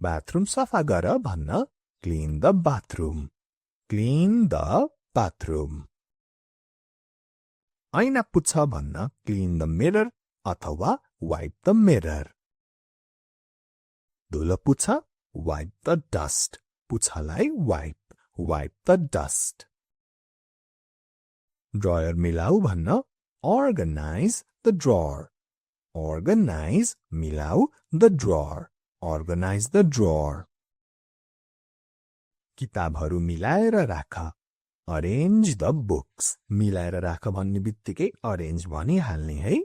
Bathroom सफा गर भन्न clean the bathroom clean the bathroom ऐना पुछ भन्न क्लिन द मिरर अथवा वाइप द मिरर धुलो पुछ वाइप द डस्ट पुछलाई वाइप द डस्ट ड्रयर मिलाऊ भन्न organize the drawer organize मिलाऊ the drawer organize the drawer किताबहरू मिलाएर राख arrange the books मिलाएर राख भन्ने बित्तिकै arrange भनिहाल्ने है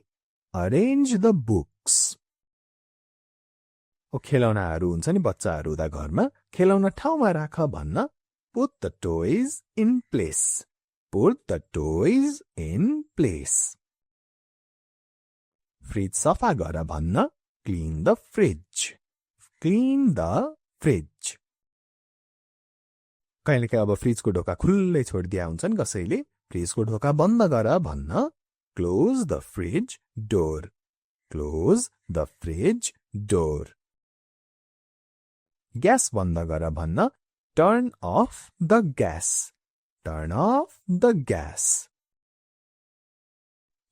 arrange the books खेलौनाहरू हुन्छ नि बच्चाहरू हुँदा घरमा खेलौना ठाउँमा राख भन्न put the toys in place put the toys in place fridge सफा गर भन्न clean the fridge clean the fridge कहिलेकाहीँ अब फ्रिजको ढोका खुल्लै छोडिदिया हुन्छ नि कसैले फ्रिजको ढोका बन्द गर भन्न close the fridge door close the fridge door gas बन्द गर भन्न turn off the gas turn off the gas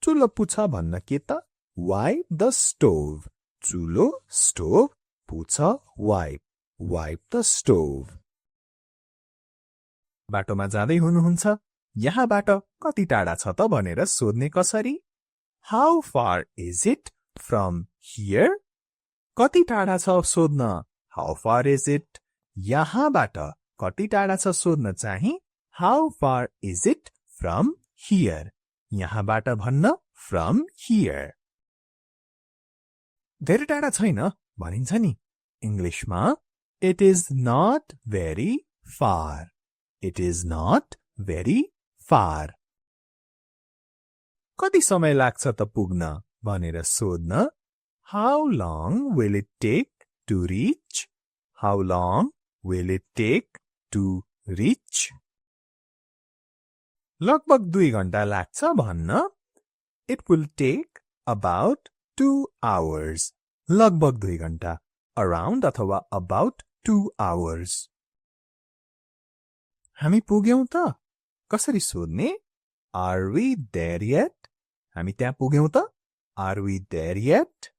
चुलो पुछ भन्न के त wipe the stove चुलो stove पुछ wipe the stove बाटोमा जाँदै हुनुहुन्छ यहाँबाट कति टाढा छ त भनेर सोध्ने कसरी how far is it from here कति टाढा छ सोध्न how far is it यहाँबाट कति टाढा छ सोध्न चाहिँ how far is it from here यहाँबाट भन्न from here धेरै टाढा छैन भनिन्छ नि इङ्ग्लिशमा it is not very far it is not very far कति समय लाग्छ त पुग्न भनेर सोध्न how long will it take to reach how long will it take to reach लगभग 2 घण्टा लाग्छ भन्न it will take about 2 hours लगभग 2 घण्टा around अथवा about 2 hours हामी पुग्यौं त कसरी सोध्ने are we there yet हामी त्यहाँ पुग्यौं त are we there yet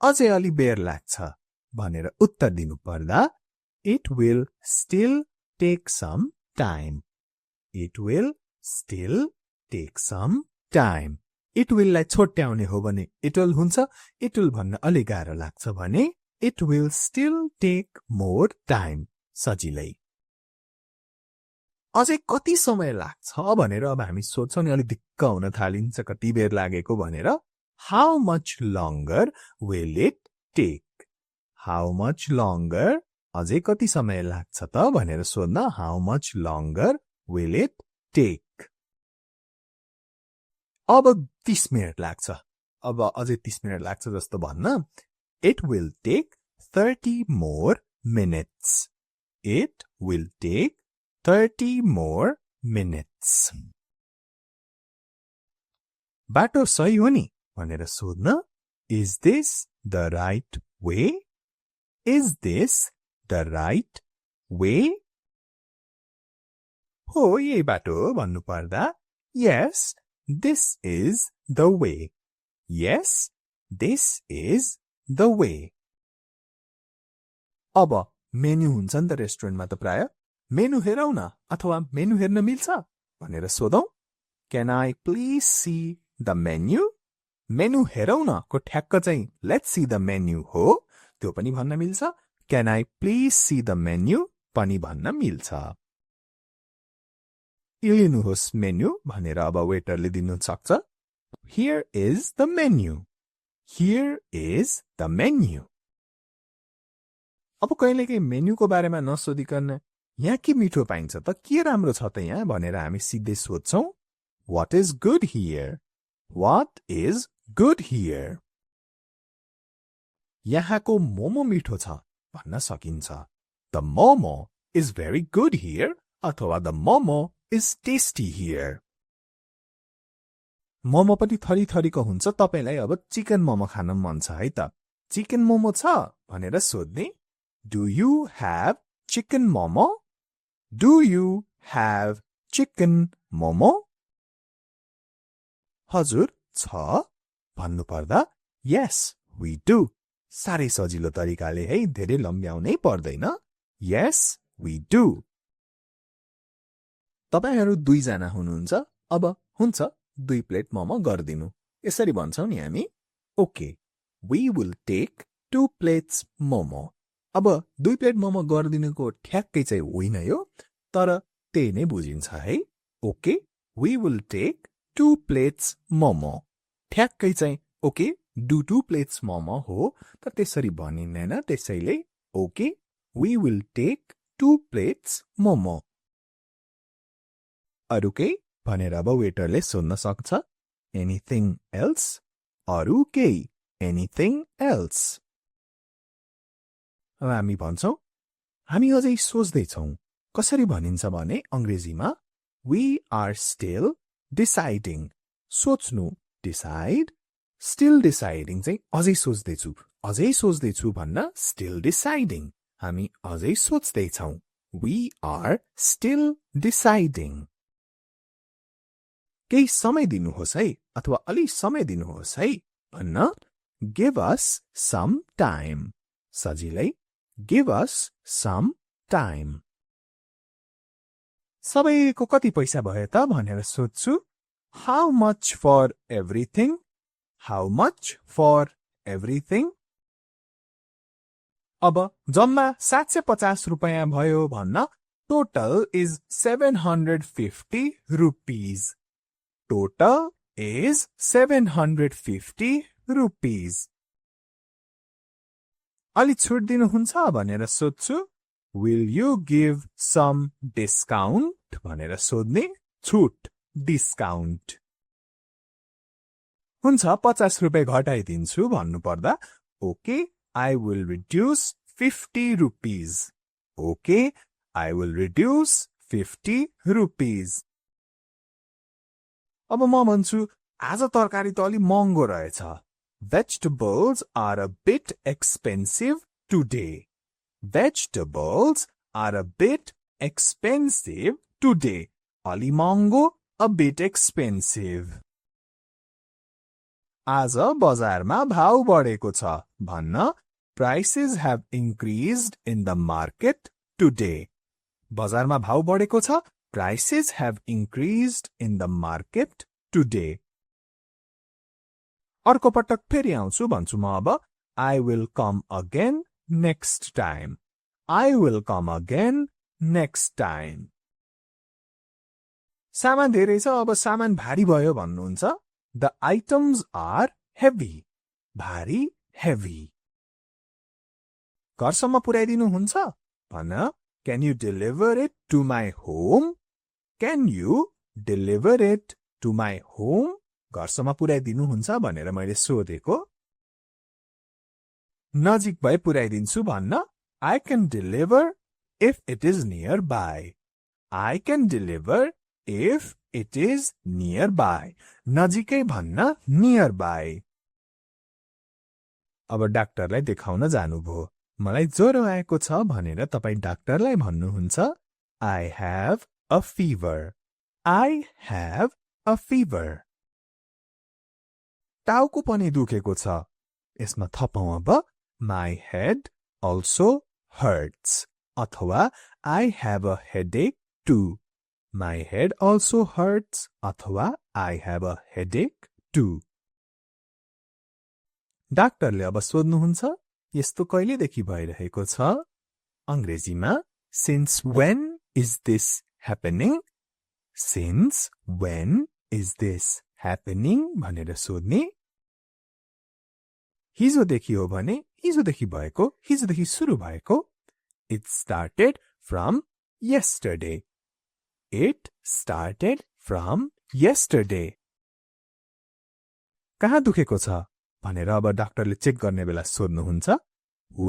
अझै अलि बेर लाग्छ भनेर उत्तर दिनु पर्दा it will still take some time it will still take some time it will लाई छोट्याउने हो भने it will हुन्छ it will भन्न अलि गाह्रो लाग्छ भने it will still take more time सजिलै अझै कति समय लाग्छ भनेर अब हामी सोध्छौं नि अलि दिक्क हुन थालिन्छ कति बेर लागेको भनेर how much longer will it take how much longer अझै कति समय लाग्छ त भनेर सोध्न how much longer will it take अब 30 मिनेट लाग्छ अब अझै 30 मिनेट लाग्छ जस्तो भन्न it will take 30 more minutes it will take 30 more minutes बाटो सही हो नि भनेर सोध्न is this the right way is this the right way हो यही बाटो भन्नु पर्दा yes this is the way yes this is the way अब मेन्यु हुन्छ नि त रेस्टुरेन्टमा त प्राय मेनु हेरौ न अथवा मेनु हेर्न मिल्छ भनेर सोधौ can I please see the menu menu हेरौ न को ठ्याक्क चाहिँ let's see the menu हो त्यो पनि भन्न मिल्छ can I please see the menu पनि भन्न मिल्छ लिनुहोस् मेन्यु भनेर अब वेटरले दिनु सक्छ here is the menu here is the menu अब कहिलेकाहीँ मेन्युको बारेमा नसोधिकन यहाँ के मिठो पाइन्छ त के राम्रो छ त यहाँ भनेर हामी सिधै सोध्छौं what is good here what is good here यहाँको मोमो मिठो छ भन्न सकिन्छ the momo is very good here अथवा the momo is tasty here momo पनि थरी थरीको हुन्छ तपाईलाई अब चिकन मोमो खान मन छ है त चिकन मोमो छ भनेर सोध्ने do you have chicken momo do you have chicken momo हजुर छ भन्नुपर्दा yes we do साह्रै सजिलो तरिकाले है धेरै लम्ब्याउनै पर्दैन yes we do तपाईहरु दुईजना हुनुहुन्छ अब हुन्छ 2 प्लेट मोमो गर्दिनु यसरी भन्छौ नि हामी okay we will take 2 plates momo अब 2 प्लेट मोमो गर्दिनुको ठ्याक्कै चाहिँ होइन यो तर त्यही नै बुझिन्छ है okay we will take 2 plates momo ठ्याक्कै चाहिँ ओके do 2 plates मोमो हो तर त्यसरी भनिँदैन त्यसैले okay we will take 2 plates momo अरु केही भनेर अब वेटरले सोध्न सक्छ एनीथिङ एल्स अरु केही एनीथिङ एल्स अब हामी भन्छौं हामी अझै सोच्दै छौं कसरी भनिन्छ भने अंग्रेजीमा we are still deciding सोच्नु decide still deciding चाहिँ अझै सोच्दै छु भन्न still deciding हामी अझै सोच्दै छौं we are still deciding केही समय दिनुहोस् है अथवा अलि समय दिनुहोस् है भन्न give us some time सजिलै give us some time सबैको कति पैसा भयो त भनेर सोध्छु how much for everything how much for everything अब जम्मा 750 रुपैयाँ भयो भन्न total is 750 rupees total is 750 rupees अलि छुट दिनुहुन्छ भनेर सोध्छु will you give some discount भनेर सोध्ने छुट discount हुन्छ 50 रुपैयाँ घटाइदिन्छु भन्नुपर्दा okay I will reduce 50 rupees okay I will reduce 50 rupees अब म भन्छु आज तरकारी त अलि महँगो रहेछ Vegetables are a bit expensive today Vegetables are a bit expensive today अलि महँगो a bit expensive आज बजारमा भाउ बढेको छ भन्न Prices have increased in the market today बजारमा भाउ बढेको छ Prices have increased in the market today अर्को पटक फेरि आउँछु भन्छु म अब I will come again next time I will come again next time सामान धेरै छ अब सामान भारी भयो भन्नुहुन्छ The items are heavy भारी heavy घरसम्म पुर्याइदिनु हुन्छ भन्न Can you deliver it to my home Can you deliver it to my home घरसम्म पुर्याइदिनु हुन्छ भनेर मैले सोधेको नजिक भए पुर्याइदिन्छु भन्न I can deliver if it is nearby I can deliver if it is nearby नजिकै भन्न nearby अब डाक्टरलाई देखाउन जानुभयो मलाई ज्वरो आएको छ भनेर तपाई डाक्टरलाई भन्नुहुन्छ I have a fever I have a fever टाउको पनि दुखेको छ यसमा थपौं अब My head also hurts अथवा I have a headache too My head also hurts अथवा I have a headache too डाक्टरले अब सोध्नुहुन्छ यस्तो कहिलेदेखि भइरहेको छ अंग्रेजीमा Since when is this happening Since when is this happening भनेर सोध्ने हिजोदेखि हो भने हिजोदेखि भएको हिजोदेखि सुरु भएको It started from yesterday It started from yesterday कहाँ दुखेको छ भनेर अब डाक्टरले चेक गर्ने बेला सोध्नुहुन्छ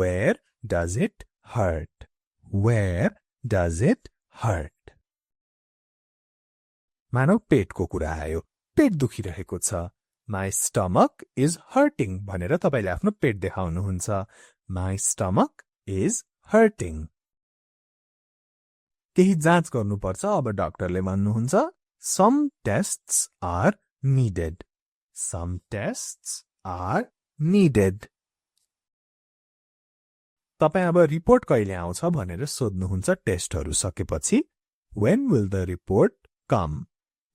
Where does it hurt Where does it hurt मानव पेटको कुरा आयो पेट दुखिरहेको छ My stomach is hurting भनेर तपाईले आफ्नो पेट देखाउनुहुन्छ My stomach is hurting. केही जाँच गर्नुपर्छ अब डाक्टरले भन्नुहुन्छ Some tests are needed. Some tests are needed. तपाई अब रिपोर्ट कहिले आउँछ भनेर सोध्नुहुन्छ टेस्टहरू सकेपछि When will the report come?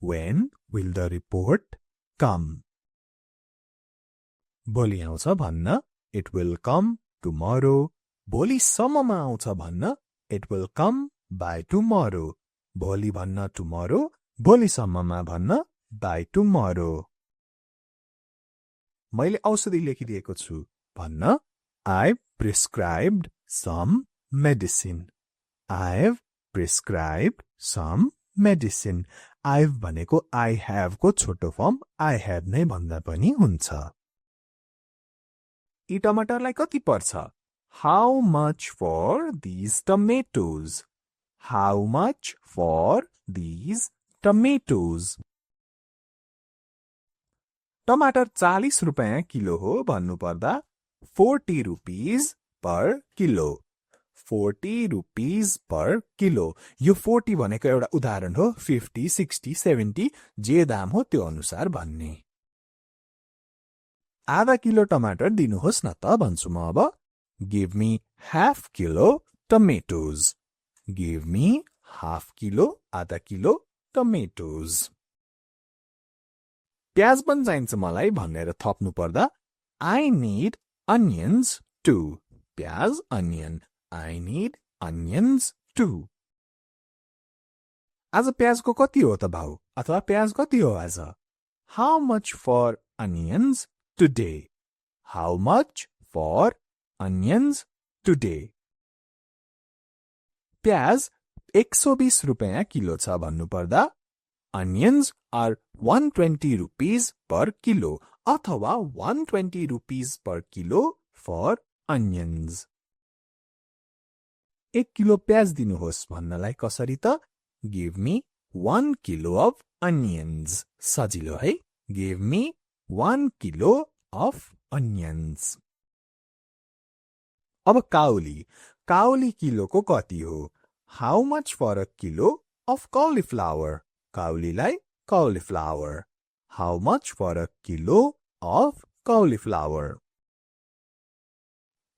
When will the report come? भोलि आउँछ भन्न It will come tomorrow. भोलि सम्ममा आउँछ भन्न It will come by tomorrow. भोलि भन्न tomorrow, भोलि सम्ममा भन्न by tomorrow. मैले औषधि लेखिदिएको छु भन्न I've prescribed some medicine. I've prescribed some medicine. I've भनेको I have को छोटो फर्म I had नै भन्दा पनि हुन्छ. यी टमाटरलाई कति पर्छ? How much for these tomatoes? How much for these tomatoes? टमाटर 40 रुपैयाँ किलो हो भन्नु पर्दा 40 rupees per kilo. 40 rupees per kilo. यो 40 भनेको एउटा उदाहरण हो 50, 60, 70 जे दाम हो त्यो अनुसार भन्ने. आधा किलो टमाटर दिनुहोस् न त भन्छु म अब. Give me half kilo tomatoes. Give me half kilo, आधा किलो tomatoes. प्याज पनि चाहिन्छ मलाई भनेर थप्नु पर्दा I need onions too. प्याज onion. I need onions too. आज प्याजको कति हो त भाउ? अथवा प्याज कति हो आज? How much for onions today? How much for onions today? प्याज 120 रुपैयाँ किलो छ भन्नु पर्दा Onions are 120 rupees per kilo अथवा 120 rupees per kilo for onions. 1 kilo प्याज दिनुहोस् भन्नलाई कसरी त? Give me 1 kilo of onions. सजिलो है? Give me 1 kilo of onions. अब काउली. काउली किलोको कति हो? How much for a kilo of cauliflower? काउलीलाई cauliflower. How much for a kilo of cauliflower?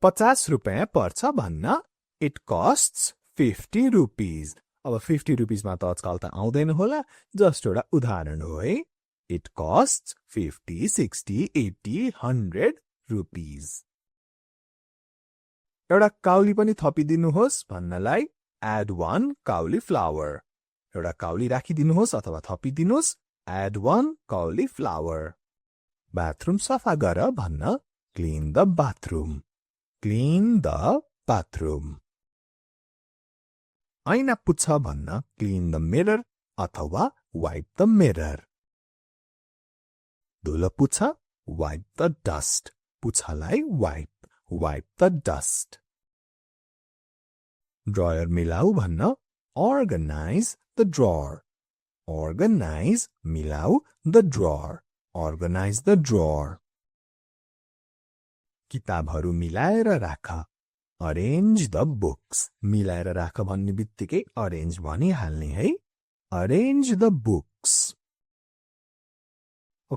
50 रुपैयाँ पर्छ भन्न It costs 50 rupees. अब 50 rupees मा त आजकल त आउँदैन होला, जस्ट एउटा उदाहरण हो है. It costs 50, 60, 80, 100 rupees. एउटा काउली पनि थपिदिनुहोस् भन्नलाई add one cauliflower. एउटा काउली राखिदिनुहोस् अथवा थपिदिनुहोस् add one cauliflower. बाथरुम सफा गर भन्न clean the bathroom. Clean the bathroom. ऐना पुछ भन्न clean the mirror अथवा wipe the mirror. धुलो पुछ wipe the dust. पुछलाई wipe the dust. Drawer मिलाऊ भन्न organize the drawer. Organize मिलाऊ the drawer. Organize the drawer. किताबहरू मिलाएर राख. Arrange the books. मिलाएर राख भन्ने बित्तिकै arrange भनिहाल्ने है. Arrange the books.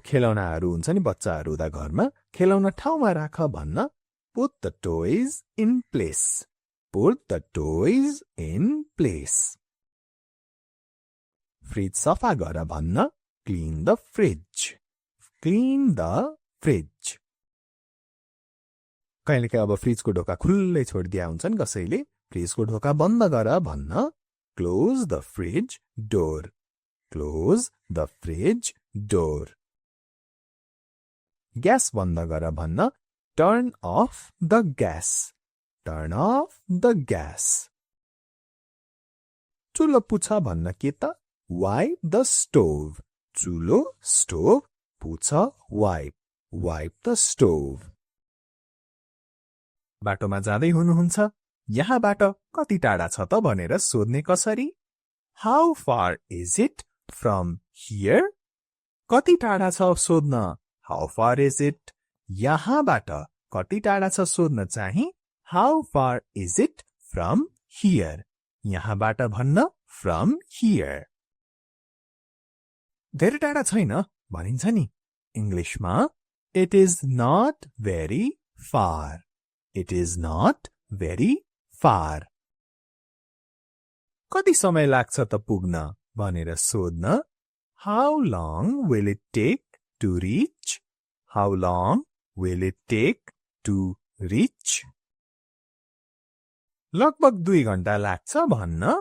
खेलौनाहरू हुन्छ नि बच्चाहरू हुँदा घरमा, खेलौना ठाउँमा राख भन्न put the toys in place. Put the toys in place. Fridge सफा गर भन्न clean the fridge. Clean the fridge. कहिलेकाहीँ अब फ्रिजको ढोका खुल्लै छोडिदिया हुन्छ नि कसैले, फ्रिजको ढोका बन्द गर भन्न close the fridge door. Close the fridge door. Gas बन्द गर भन्न turn off the gas. Turn off the gas. चुलो पुछ भन्न के त? Wipe the stove. चुलो stove पुछ wipe. Wipe the stove. बाटोमा जाँदै हुनुहुन्छ, यहाँबाट कति टाढा छ त भनेर सोध्ने कसरी? How far is it from here? कति टाढा छ सोध्न How far is it? यहाँबाट कति टाढा छ सोध्न चाहिँ How far is it from here? यहाँबाट भन्न from here. धेरै टाढा छैन भनिन्छ नि इङ्ग्लिशमा It is not very far. It is not very far. कति समय लाग्छ त पुग्न भनेर सोध्न How long will it take to reach? How long will it take to reach? लगभग 2 घण्टा लाग्छ भन्न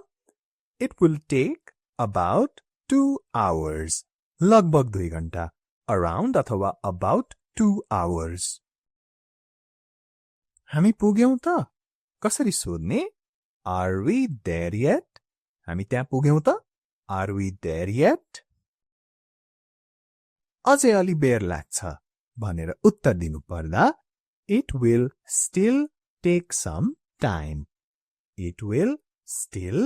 It will take about 2 hours. लगभग 2 घण्टा around अथवा about 2 hours. हामी पुग्यौं त कसरी सोध्ने Are we there yet? हामी त्यहाँ पुग्यौं त Are we there yet? अझै अलि बेर लाग्छ भनेर उत्तर दिनु पर्दा It will still take some time. It will still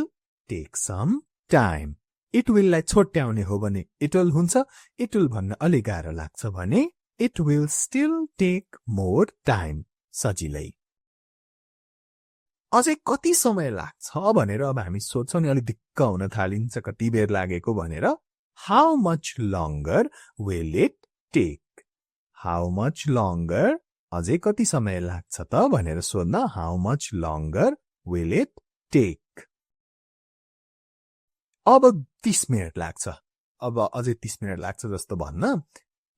take some time. It will लाई छोट्याउने हो भने it will हुन्छ it will भन्न अलि गाह्रो लाग्छ भने It will still take more time. सजिलै अझै कति समय लाग्छ भनेर अब हामी सोध्छौं नि अलि दिक्क हुन थालिन्छ कति बेर लागेको भनेर How much longer will it take? How much longer अझै कति समय लाग्छ त भनेर सोध्न How much longer will it take? अब 30 मिनेट लाग्छ अब अझै 30 मिनेट लाग्छ जस्तो भन्न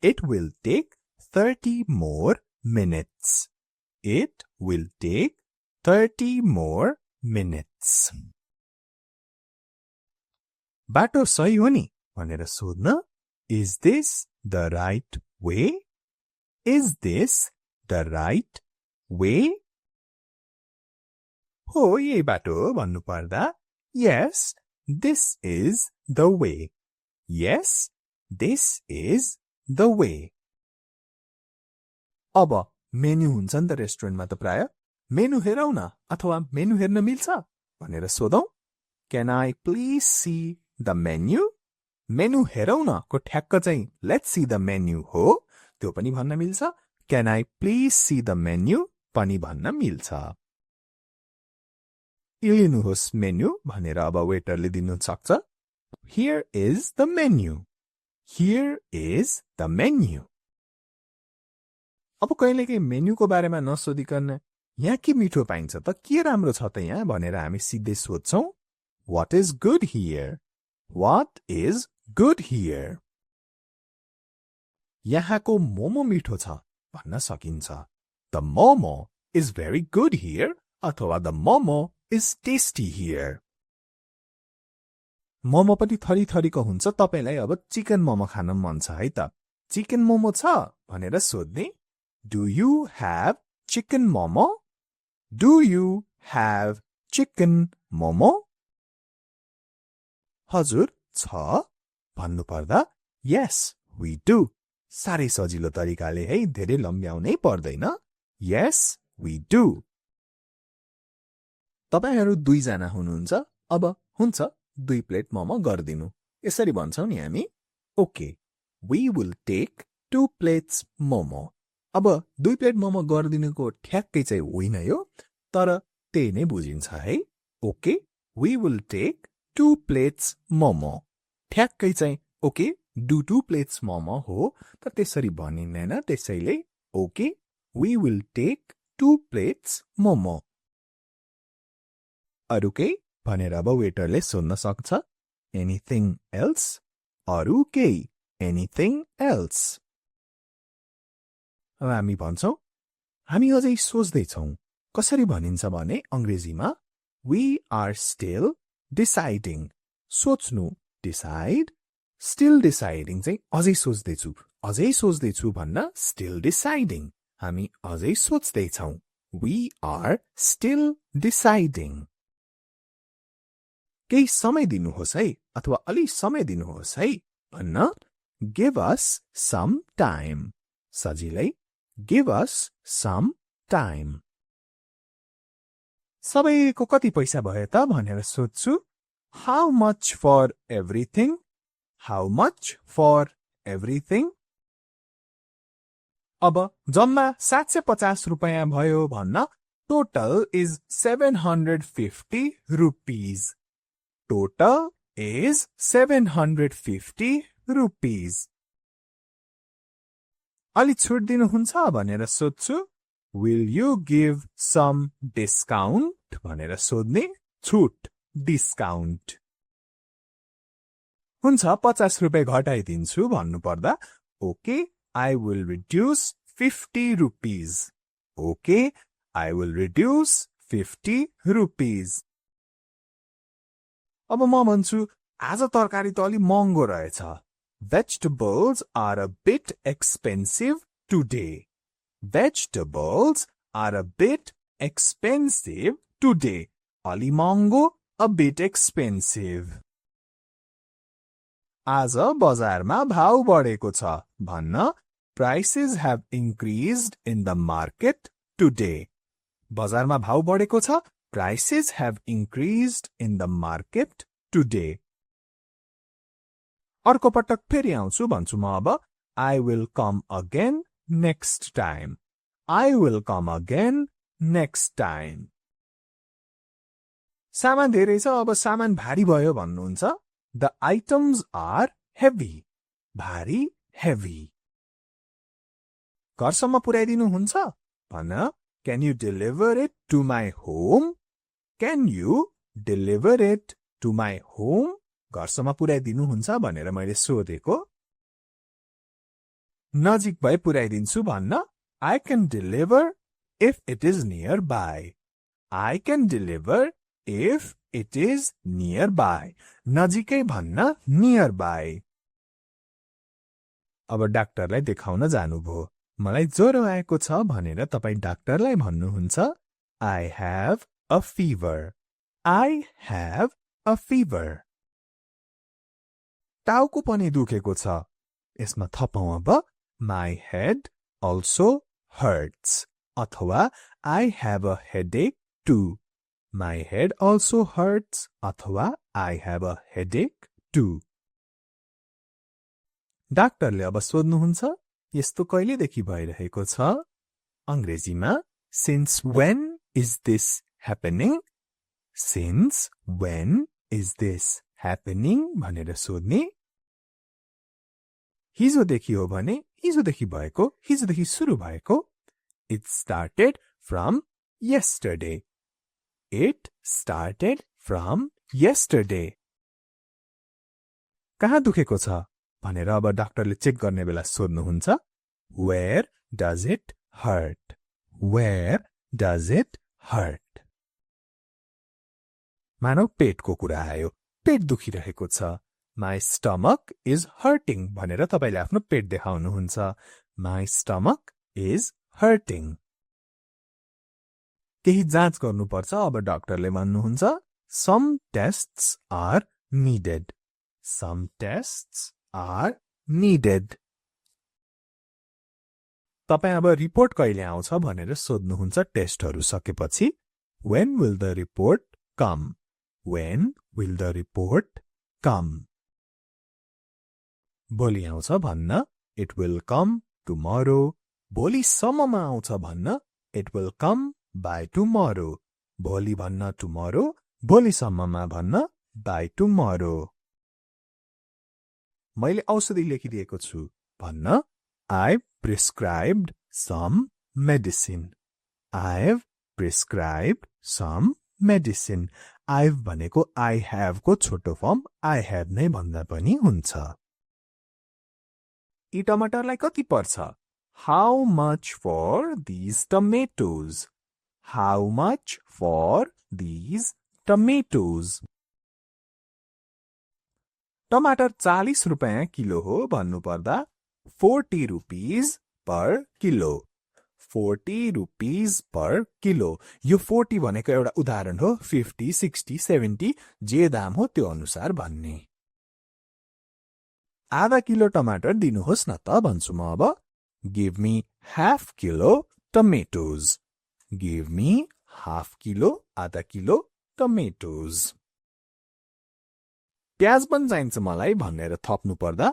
It will take 30 more minutes. It will take 30 more minutes. बाटो सही हो नि भनेर सोध्न Is this the right way? Is this the right way? हो यही बाटो हो भन्नु पर्दा Yes, this is the way. Yes, this is the way. अब मेन्यु हुन्छ नि त रेस्टुरेन्टमा त प्राय मेन्यु हेरौ न अथवा मेन्यु हेर्न मिल्छ भनेर सोधौं Can I please see the menu? Menu हेरौ न को ठ्याक्क चाहिँ Let's see the menu हो त्यो पनि भन्न मिल्छ Can I please see the menu पनि भन्न मिल्छ लिनुहोस् मेन्यु भनेर अब वेटरले दिनु सक्छ Here is the menu. Here is the menu. अब कहिलेकाहीँ मेन्युको बारेमा नसोधिकन यहाँ के मिठो पाइन्छ त के राम्रो छ त यहाँ भनेर हामी सिधै सोध्छौं What is good here? What is good here? यहाँको मोमो मिठो छ भन्न सकिन्छ The momo is very good here अथवा The momo is tasty here. Momo पनि थरी थरीको हुन्छ तपाईलाई अब चिकन मोमो खान मन छ है त चिकन मोमो छ भनेर सोध्ने Do you have chicken momo? Do you have chicken momo? हजुर छ भन्नु पर्दा Yes, we do. सारै सजिलो तरिकाले है धेरै लम्ब्याउनै पर्दैन Yes, we do. तपाईहरु 2 जना हुनुहुन्छ अब हुन्छ 2 प्लेट मोमो गर्दिनु यसरी भन्छौ नि हामी Okay, we will take 2 plates momo. अब 2 प्लेट मोमो गर्दिनुको ठ्याक्कै चाहिँ होइन यो तर त्यही नै बुझिन्छ है Okay, we will take 2 plates momo. ठ्याक्कै चाहिँ Okay, do 2 plates momo हो तर त्यसरी भनिँदैन त्यसैले Okay, we will take 2 plates momo. अरु केही भनेर अब वेटरले सोध्न सक्छ Anything else? अरु केही Anything else? अब हामी भन्छौं हामी अझै सोच्दै छौं कसरी भनिन्छ भने अंग्रेजीमा We are still deciding. सोच्नु decide still deciding चाहिँ अझै सोच्दै छु भन्न still deciding हामी अझै सोच्दै छौं We are still deciding. केही समय दिनुहोस् है अथवा अलि समय दिनुहोस् है भन्न Give us some time. सजिलै Give us some time. सबैको कति पैसा भयो त भनेर सोध्छु How much for everything? How much for everything? अब जम्मा 750 रुपैयाँ भयो भन्न Total is 750 rupees. Total is 750 rupees. अलि छुट दिनुहुन्छ भनेर सोध्छु. Will you give some discount? भनेर सोध्ने. छुट, discount. हुन्छ 50 रुपैयाँ घटाइदिन्छु भन्नु पर्दा Okay, I will reduce 50 rupees. Okay, I will reduce 50 rupees. अब म भन्छु आज तरकारी त अलि महँगो रहेछ. Vegetables are a bit expensive today. Vegetables are a bit expensive today. अलि महँगो, a bit expensive. आज बजारमा भाउ बढेको छ भन्न prices have increased in the market today. बजारमा भाउ बढेको छ, prices have increased in the market today. अर्को पटक फेरि आउँछु भन्छु म अब. I will come again next time. I will come again next time. सामान धेरै छ, अब सामान भारी भयो भन्नुहुन्छ. The items are heavy. भारी, heavy. घरसम्म पुर्याइदिनु हुन्छ भन्न. Can you deliver it to my home? Can you deliver it to my home? घरसम्म पुर्याइदिनु हुन्छ भनेर मैले सोधेको. नजिक भए पुर्याइदिन्छु भन्न. I can deliver if it is nearby. I can deliver if it is nearby. नजिकै भन्न nearby. अब डाक्टरलाई देखाउन जानुभयो. मलाई ज्वरो आएको छ भनेर तपाई डाक्टरलाई भन्नुहुन्छ. I have a fever. I have a fever. टाउको पनि दुखेको छ. यसमा थपौं अब. My head also hurts. अथवा I have a headache too. My head also hurts. अथवा I have a headache too. डाक्टरले अब सोध्नुहुन्छ यस्तो कहिलेदेखि भइरहेको छ? अंग्रेजीमा Since when is this happening? Since when is this happening? भनेर सोध्ने. हिजोदेखि हो भने हिजोदेखि भएको, हिजोदेखि सुरु भएको. It started from yesterday. It started from yesterday. कहाँ दुखेको छ भनेर अब डाक्टरले चेक गर्ने बेला सोध्नुहुन्छ. Where does it hurt? Where does it hurt? मानव पेटको कुरा आयो. पेट दुखिरहेको छ. My stomach is hurting भनेर तपाईले आफ्नो पेट देखाउनुहुन्छ. My stomach is hurting. केही जाँच गर्नुपर्छ. अब डाक्टरले भन्नुहुन्छ Some tests are needed. Some tests are needed. तपाई अब रिपोर्ट कहिले आउँछ भनेर सोध्नुहुन्छ टेस्टहरु सकेपछि. When will the report come? When will the report come? भोलि आउँछ भन्न. It will come tomorrow. भोलि सम्ममा आउँछ भन्न. It will come by tomorrow. भोलि भन्न tomorrow. भोलि सम्ममा भन्न by tomorrow. मैले औषधि लेखिदिएको छु भन्न. I've prescribed some medicine. I've prescribed some medicine. I've भनेको I have को छोटो फर्म I have नै भन्दा पनि हुन्छ. यी टमाटरलाई कति पर्छ? How much for these tomatoes? How much for these tomatoes? टमाटर 40 रुपैयाँ किलो हो भन्नु पर्दा 40 rupees per kilo. 40 rupees per kilo. यो 40 भनेको एउटा उदाहरण हो. 50, 60, 70 जे दाम हो त्यो अनुसार भन्ने. आधा किलो टमाटर दिनुहोस् न त भन्छु म अब. Give me half kilo tomatoes. Give me half kilo, आधा किलो tomatoes. प्याज पनि चाहिन्छ मलाई भनेर थप्नु पर्दा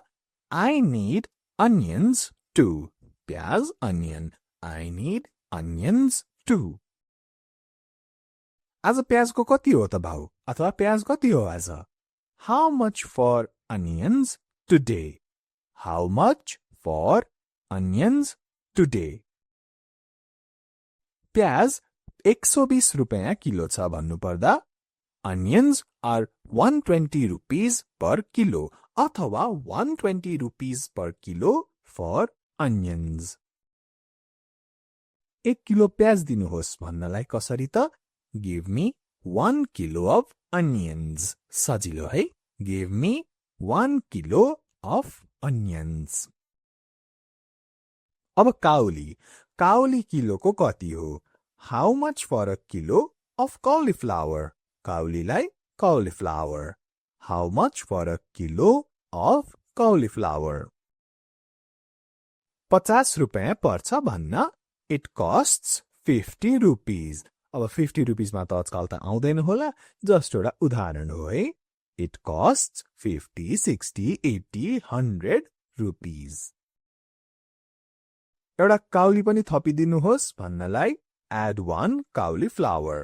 I need onions too. प्याज, onion. I need onions too. आज प्याजको कति हो त भाउ अथवा प्याज कति हो आज how much for onions today how much for onions today प्याज 120 रुपैयाँ किलो छ भन्नुपर्दा onions are 120 rupees per kilo अथवा 120 rupees per kilo for onions. 1 kilo प्याज दिनुहोस् भन्नलाई कसरी त give me 1 kilo of onions सजिलो है give me 1 kilo of onions. अब काउली किलोको कति हो how much for a kilo of cauliflower काउलीलाई cauliflower how much for a kilo of cauliflower 50 रुपैयाँ पर्छ भन्न it costs 50 rupees अब 50 rupees मा त आजकल त आउँदैन होला जस्ट एउटा उदाहरण हो है it costs 50 60 80 100 rupees एउटा काउली पनि थपिदिनुहोस् भन्नलाई add one cauliflower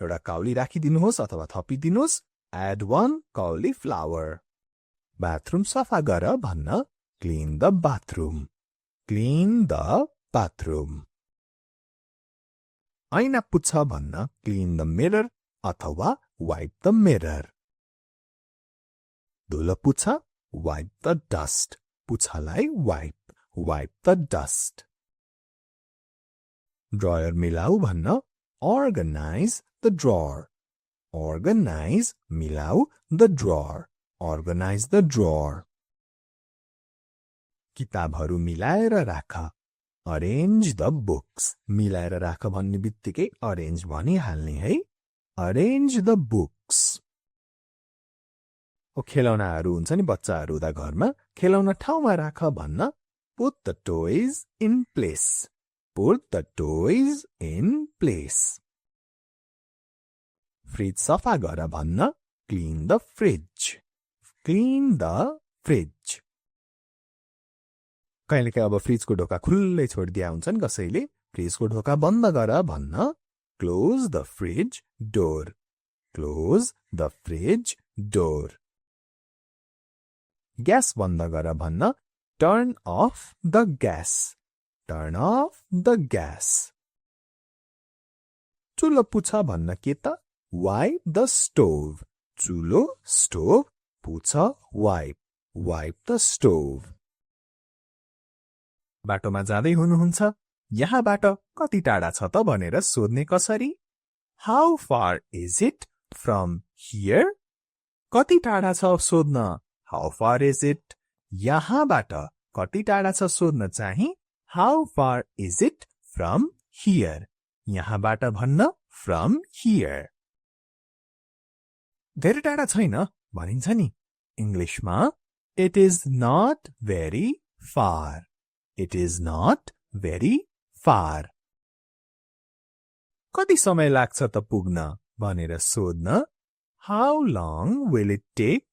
एउटा काउली राखिदिनुहोस् अथवा थपिदिनुहोस् add one cauliflower बाथरुम सफा गर भन्न clean the bathroom ऐना पुछ भन्न clean the mirror अथवा wipe the mirror धुलो पुछ wipe the dust पुछलाई wipe the dust ड्रायर मिलाऊ भन्न organize the drawer मिलाऊ organize the drawer किताबहरू मिलाएर राख arrange the books मिलाएर राख भन्ने बित्तिकै arrange भनिहाल्ने है arrange the books ओ खेलौनाहरू हुन्छ नि बच्चाहरू हुँदा घरमा खेलौना ठाउँमा राख भन्न put the toys in place fridge सफा गर भन्न clean the fridge कहिलेकाहीँ अब फ्रिजको ढोका खुल्लै छोडिदिया हुन्छन् कसैले फ्रिजको ढोका बन्द गर भन्न close the fridge door gas बन्द गर भन्न turn off the gas चुलो पुछ भन्न के त wipe the stove चुलो stove पुछ wipe the stove बाटोमा जाँदै हुनुहुन्छ यहाँबाट कति टाढा छ त भनेर सोध्ने कसरी how far is it from here कति टाढा छ सोध्न how far is it यहाँबाट कति टाढा छ सोध्न चाहिँ how far is it from here यहाँबाट भन्न from here धेरै टाढा छैन भनिन्छ नि इङ्ग्लिशमा it is not very far कति समय लाग्छ त पुग्न भनेर सोध्न how long will it take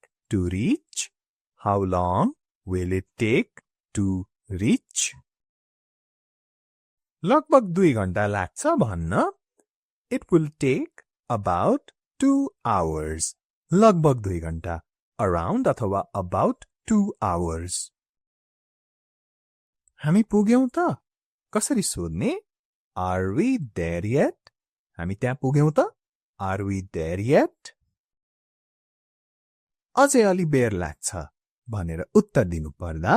to reach लगभग 2 घण्टा लाग्छ भन्न it will take about 2 hours लगभग 2 घण्टा around अथवा about 2 hours हामी पुग्यौं त कसरी सोध्ने are we there yet हामी त्यहाँ पुग्यौं त are we there yet अझै अलि बेर लाग्छ भनेर उत्तर दिनु पर्दा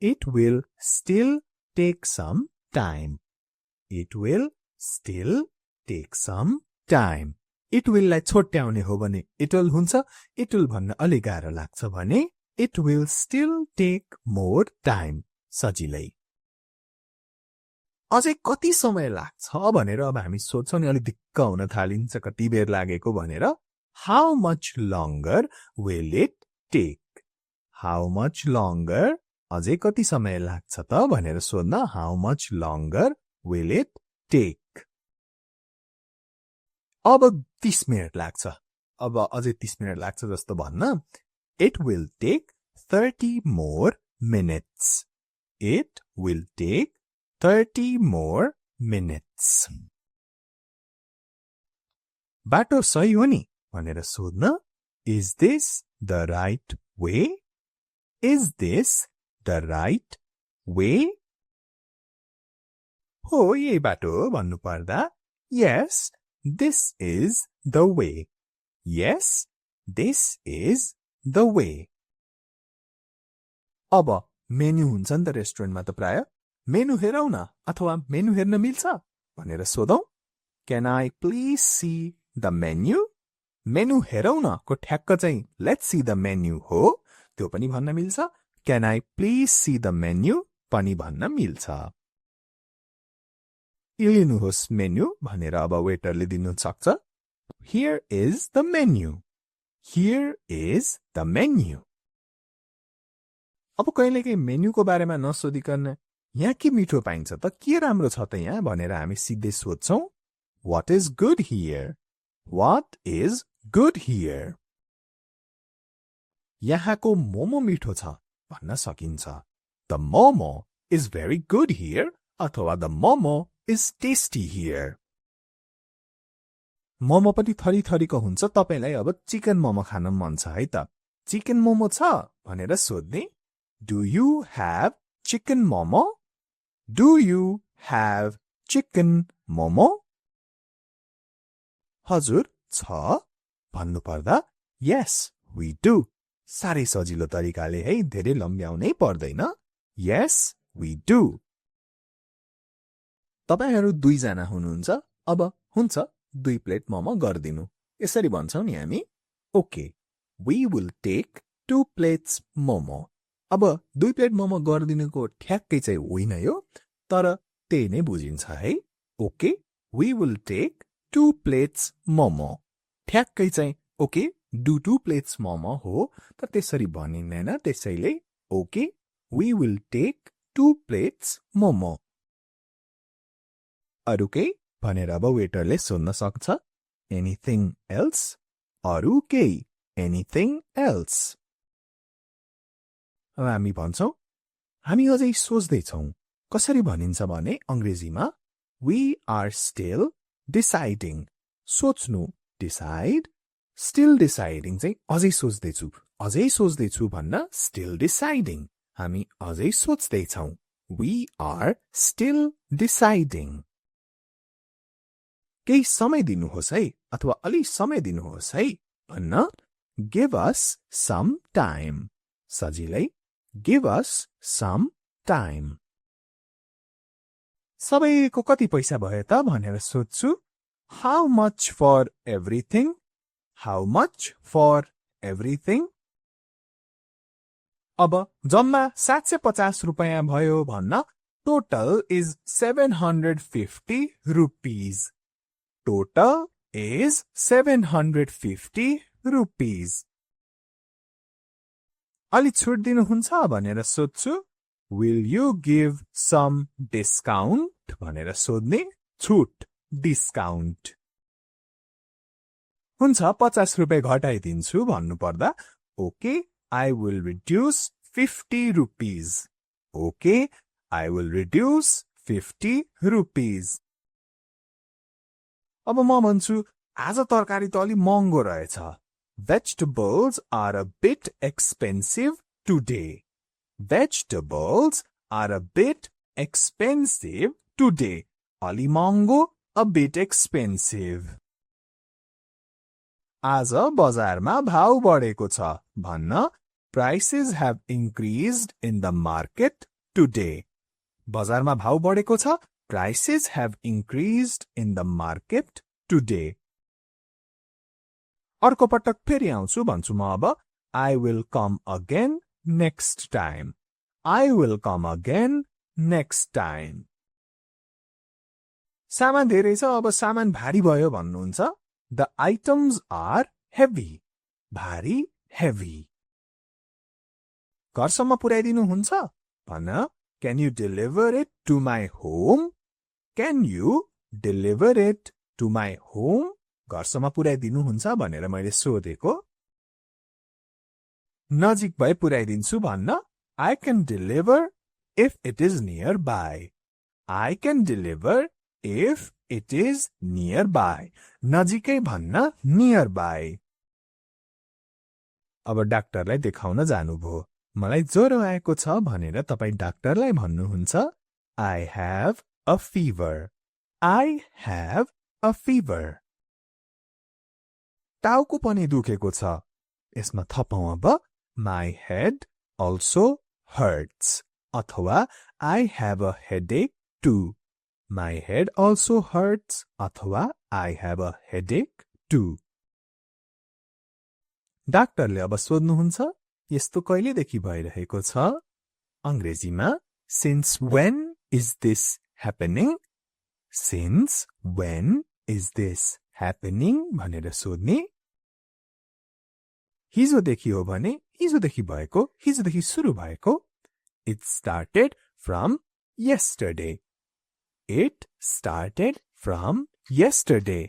it will still take some time it will लाई छोट्याउने हो भने it will हुन्छ it will भन्न अलि गाह्रो लाग्छ भने it will still take more time सजिलै अझै कति समय लाग्छ भनेर अब हामी सोध्छौं नि अलि दिक्क हुन थालिन्छ कति बेर लागेको भनेर how much longer will it take how much longer अझै कति समय लाग्छ त भनेर सोध्न how much longer will it take अब 30 मिनेट लाग्छ अब अझै 30 मिनेट लाग्छ जस्तो भन्न it will take 30 more minutes it will take 30 more minutes बाटो सही हो नि भनेर सोध्न Is this the right way? Is this the right way? हो यही बाटो हो भन्नु पर्दा Yes, this is the way. Yes, this is the way. अब मेन्यु हुन्छ नि त रेस्टुरेन्टमा त प्राय मेनु हेरौ न अथवा मेनु हेर्न मिल्छ भनेर सोधौ Can I please see the menu? Menu हेरौ न को ठ्याक्क चाहिँ Let's see the menu हो त्यो पनि भन्न मिल्छ Can I please see the menu पनि भन्न मिल्छ लिनुहोस् मेन्यु भनेर अब वेटरले दिनु सक्छ Here is the menu. Here is the menu. अब कहिलेकाहीँ मेन्युको बारेमा नसोधिकन यहाँ के मिठो पाइन्छ त के राम्रो छ त यहाँ भनेर हामी सिधै सोध्छौं What is good here? What is good here? यहाँको मोमो मिठो छ भन्न सकिन्छ The momo is very good here अथवा The momo is tasty here. Momo पनि थरी थरीको हुन्छ तपाईलाई अब चिकन मोमो खान मन छ है त चिकन मोमो छ भनेर सोध्ने Do you have chicken momo? Do you have chicken momo? हजुर छ भन्नु पर्दा Yes, we do. सारै सजिलो तरिकाले है धेरै लम्ब्याउनै पर्दैन Yes, we do. तपाईहरु दुई जना हुनुहुन्छ अब हुन्छ 2 प्लेट मोमो गर्दिनु यसरी भन्छौ नि हामी Okay, we will take 2 plates momo. अब 2 प्लेट मोमो गर्दिनुको ठ्याक्कै चाहिँ होइन यो तर त्यही नै बुझिन्छ है Okay, we will take 2 plates momo. ठ्याक्कै चाहिँ Okay, do 2 plates momo हो तर त्यसरी भनिँदैन त्यसैले Okay, we will take 2 plates momo. अरु केही भनेर अब वेटरले सोध्न सक्छ Anything else? अरु केही Anything else? अब हामी भन्छौं हामी अझै सोच्दै छौं कसरी भनिन्छ भने अंग्रेजीमा We are still deciding. सोच्नु decide still deciding चाहिँ अझै सोच्दै छु भन्न still deciding हामी अझै सोच्दै छौं We are still deciding. केही समय दिनुहोस् है अथवा अलि समय दिनुहोस् है भन्न Give us some time. सजिलै Give us some time. सबैको कति पैसा भयो त भनेर सोध्छु How much for everything? How much for everything? अब जम्मा 750 रुपैयाँ भयो भन्न Total is 750 rupees. Total is 750 rupees. अलि छुट दिनुहुन्छ भनेर सोध्छु Will you give some discount? भनेर सोध्ने छुट discount. हुन्छ 50 रुपैयाँ घटाइदिन्छु भन्नु पर्दा Okay, I will reduce 50 rupees. Okay, I will reduce 50 rupees. अब म भन्छु आज तरकारी त अलि महँगो रहेछ Vegetables are a bit expensive today. Vegetables are a bit expensive today. अलि महँगो a bit expensive. आज बजारमा भाउ बढेको छ भन्न Prices have increased in the market today. बजारमा भाउ बढेको छ Prices have increased in the market today. अर्को पटक फेरि आउँछु भन्छु म अब I will come again next time. I will come again next time. सामान धेरै छ अब सामान भारी भयो भन्नुहुन्छ The items are heavy. भारी heavy. घरसम्म पुर्याइदिनु हुन्छ भन्न Can you deliver it to my home? Can you deliver it to my home? घरसम्म पुर्याइदिनु हुन्छ भनेर मैले सोधेको नजिक भए पुर्याइदिन्छु भन्न I can deliver if it is nearby. I can deliver if it is nearby. नजिकै भन्न nearby. अब डाक्टरलाई देखाउन जानुभयो. मलाई ज्वरो आएको छ भनेर तपाई डाक्टरलाई भन्नुहुन्छ I have a fever. I have a fever. टाउको पनि दुखेको छ. यसमा थपौं अब my head also hurts. अथवा I have a headache too. My head also hurts. अथवा I have a headache too. डाक्टरले अब सोध्नुहुन्छ यस्तो कहिलेदेखि भइरहेको छ? अंग्रेजीमा since when is this happening? Since when is this happening? भनेर सोध्ने. हिजोदेखि हो भने हिजोदेखि भएको, हिजोदेखि सुरु भएको. It started from yesterday. It started from yesterday.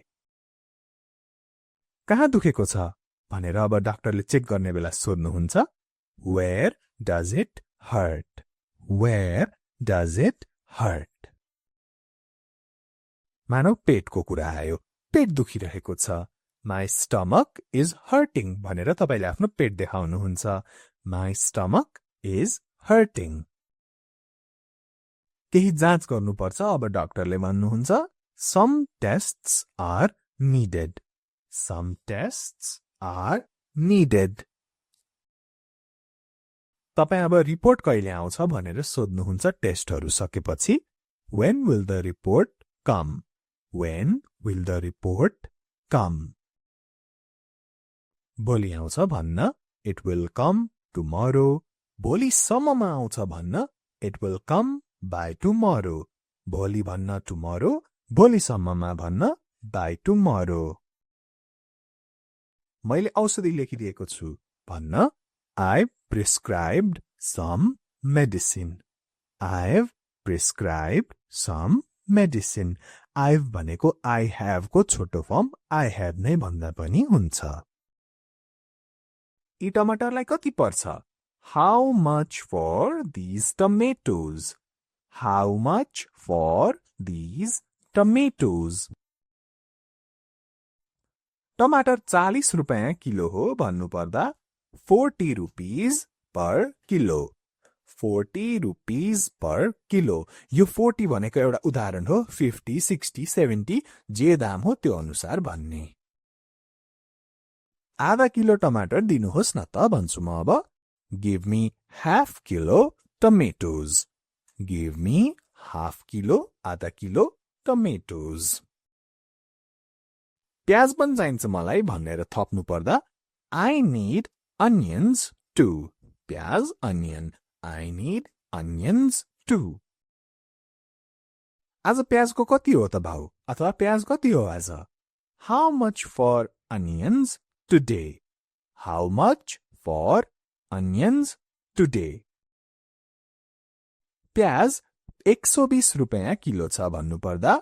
कहाँ दुखेको छ भनेर अब डाक्टरले चेक गर्ने बेला सोध्नुहुन्छ Where does it hurt? Where does it hurt? मानव पेटको कुरा आयो. पेट दुखिरहेको छ. My stomach is hurting भनेर तपाईले आफ्नो पेट देखाउनुहुन्छ. My stomach is hurting. केही जाँच गर्नुपर्छ. अब डाक्टरले भन्नुहुन्छ Some tests are needed. Some tests are needed. तपाई अब रिपोर्ट कहिले आउँछ भनेर सोध्नुहुन्छ टेस्टहरु सकेपछि. When will the report come? When will the report come? भोलि आउँछ भन्न It will come tomorrow. भोलि सम्ममा आउँछ भन्न It will come by tomorrow. भोलि भन्न tomorrow. भोलि सम्ममा भन्न by tomorrow. मैले औषधि लेखिदिएको छु भन्न I've prescribed some medicine. I've prescribed some medicine. I've भनेको I have को छोटो फर्म I have नै भन्दा पनि हुन्छ. यी टमाटरलाई कति पर्छ? How much for these tomatoes? How much for these tomatoes? टमाटर 40 रुपैयाँ किलो हो भन्नु पर्दा 40 rupees per kilo. 40 rupees per kilo. यो 40 भनेको एउटा उदाहरण हो. 50, 60, 70 जे दाम हो त्यो अनुसार भन्ने. आधा किलो टमाटर दिनुहोस् न त भन्छु म अब. Give me half kilo tomatoes. Give me half kilo, आधा किलो tomatoes. प्याज पनि चाहिन्छ मलाई भनेर थप्नु पर्दा I need onions too. प्याज onion. I need onions too. आज प्याजको कति हो त भाउ? अथवा प्याज कति हो आज? How much for onions today? How much for onions today? प्याज 120 रुपैयाँ किलो छ भन्नु पर्दा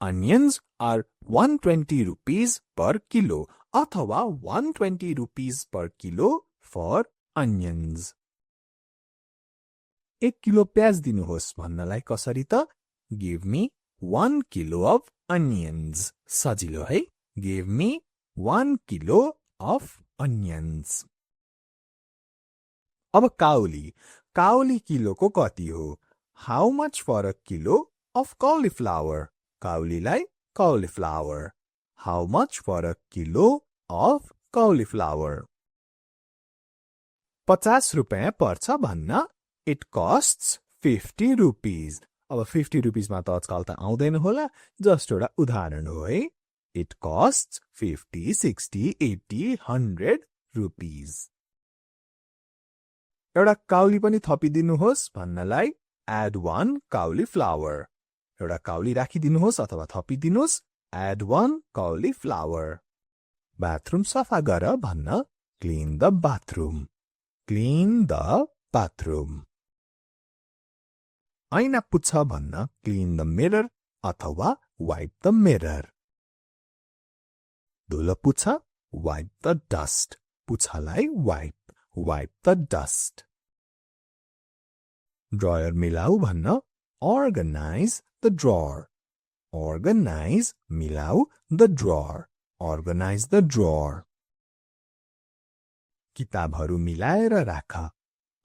onions are 120 rupees per kilo अथवा 120 rupees per kilo for onions. 1 kilo प्याज दिनुहोस् भन्नलाई कसरी त? Give me 1 kilo of onions. सजिलो है? Give me 1 kilo of onions. अब काउली. काउली किलोको कति हो? How much for a kilo of cauliflower? काउलीलाई cauliflower. How much for a kilo of cauliflower? 50 रुपैयाँ पर्छ भन्न It costs 50 rupees. अब 50 rupees मा त आजकल त आउँदैन होला. जस्ट एउटा उदाहरण हो है. It costs 50, 60, 80, 100 rupees. एउटा काउली पनि थपिदिनुहोस् भन्नलाई add one cauliflower. एउटा काउली राखिदिनुहोस् अथवा थपिदिनुहोस् add one cauliflower. बाथरुम सफा गर भन्न clean the bathroom. Clean the bathroom. ऐना पुछ भन्न clean the mirror अथवा wipe the mirror. धुलो पुछ wipe the dust. पुछलाई wipe. Wipe the dust. Drawer मिलाऊ भन्न organize the drawer. Organize, मिलाऊ, the drawer. Organize the drawer. किताबहरू मिलाएर राख.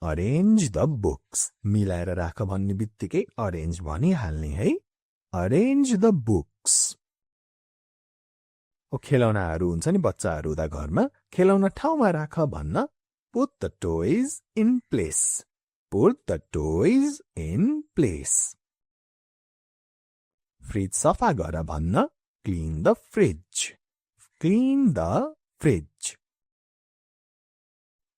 Arrange the books. मिलाएर राख भन्ने बित्तिकै arrange भनिहाल्ने है. Arrange the books. खेलौनाहरू हुन्छ नि बच्चाहरू हुँदा घरमा खेलौना ठाउँमा राख भन्न. Put the toys in place. Put the toys in place. Fridge सफा गर भन्न. Clean the fridge. Clean the fridge.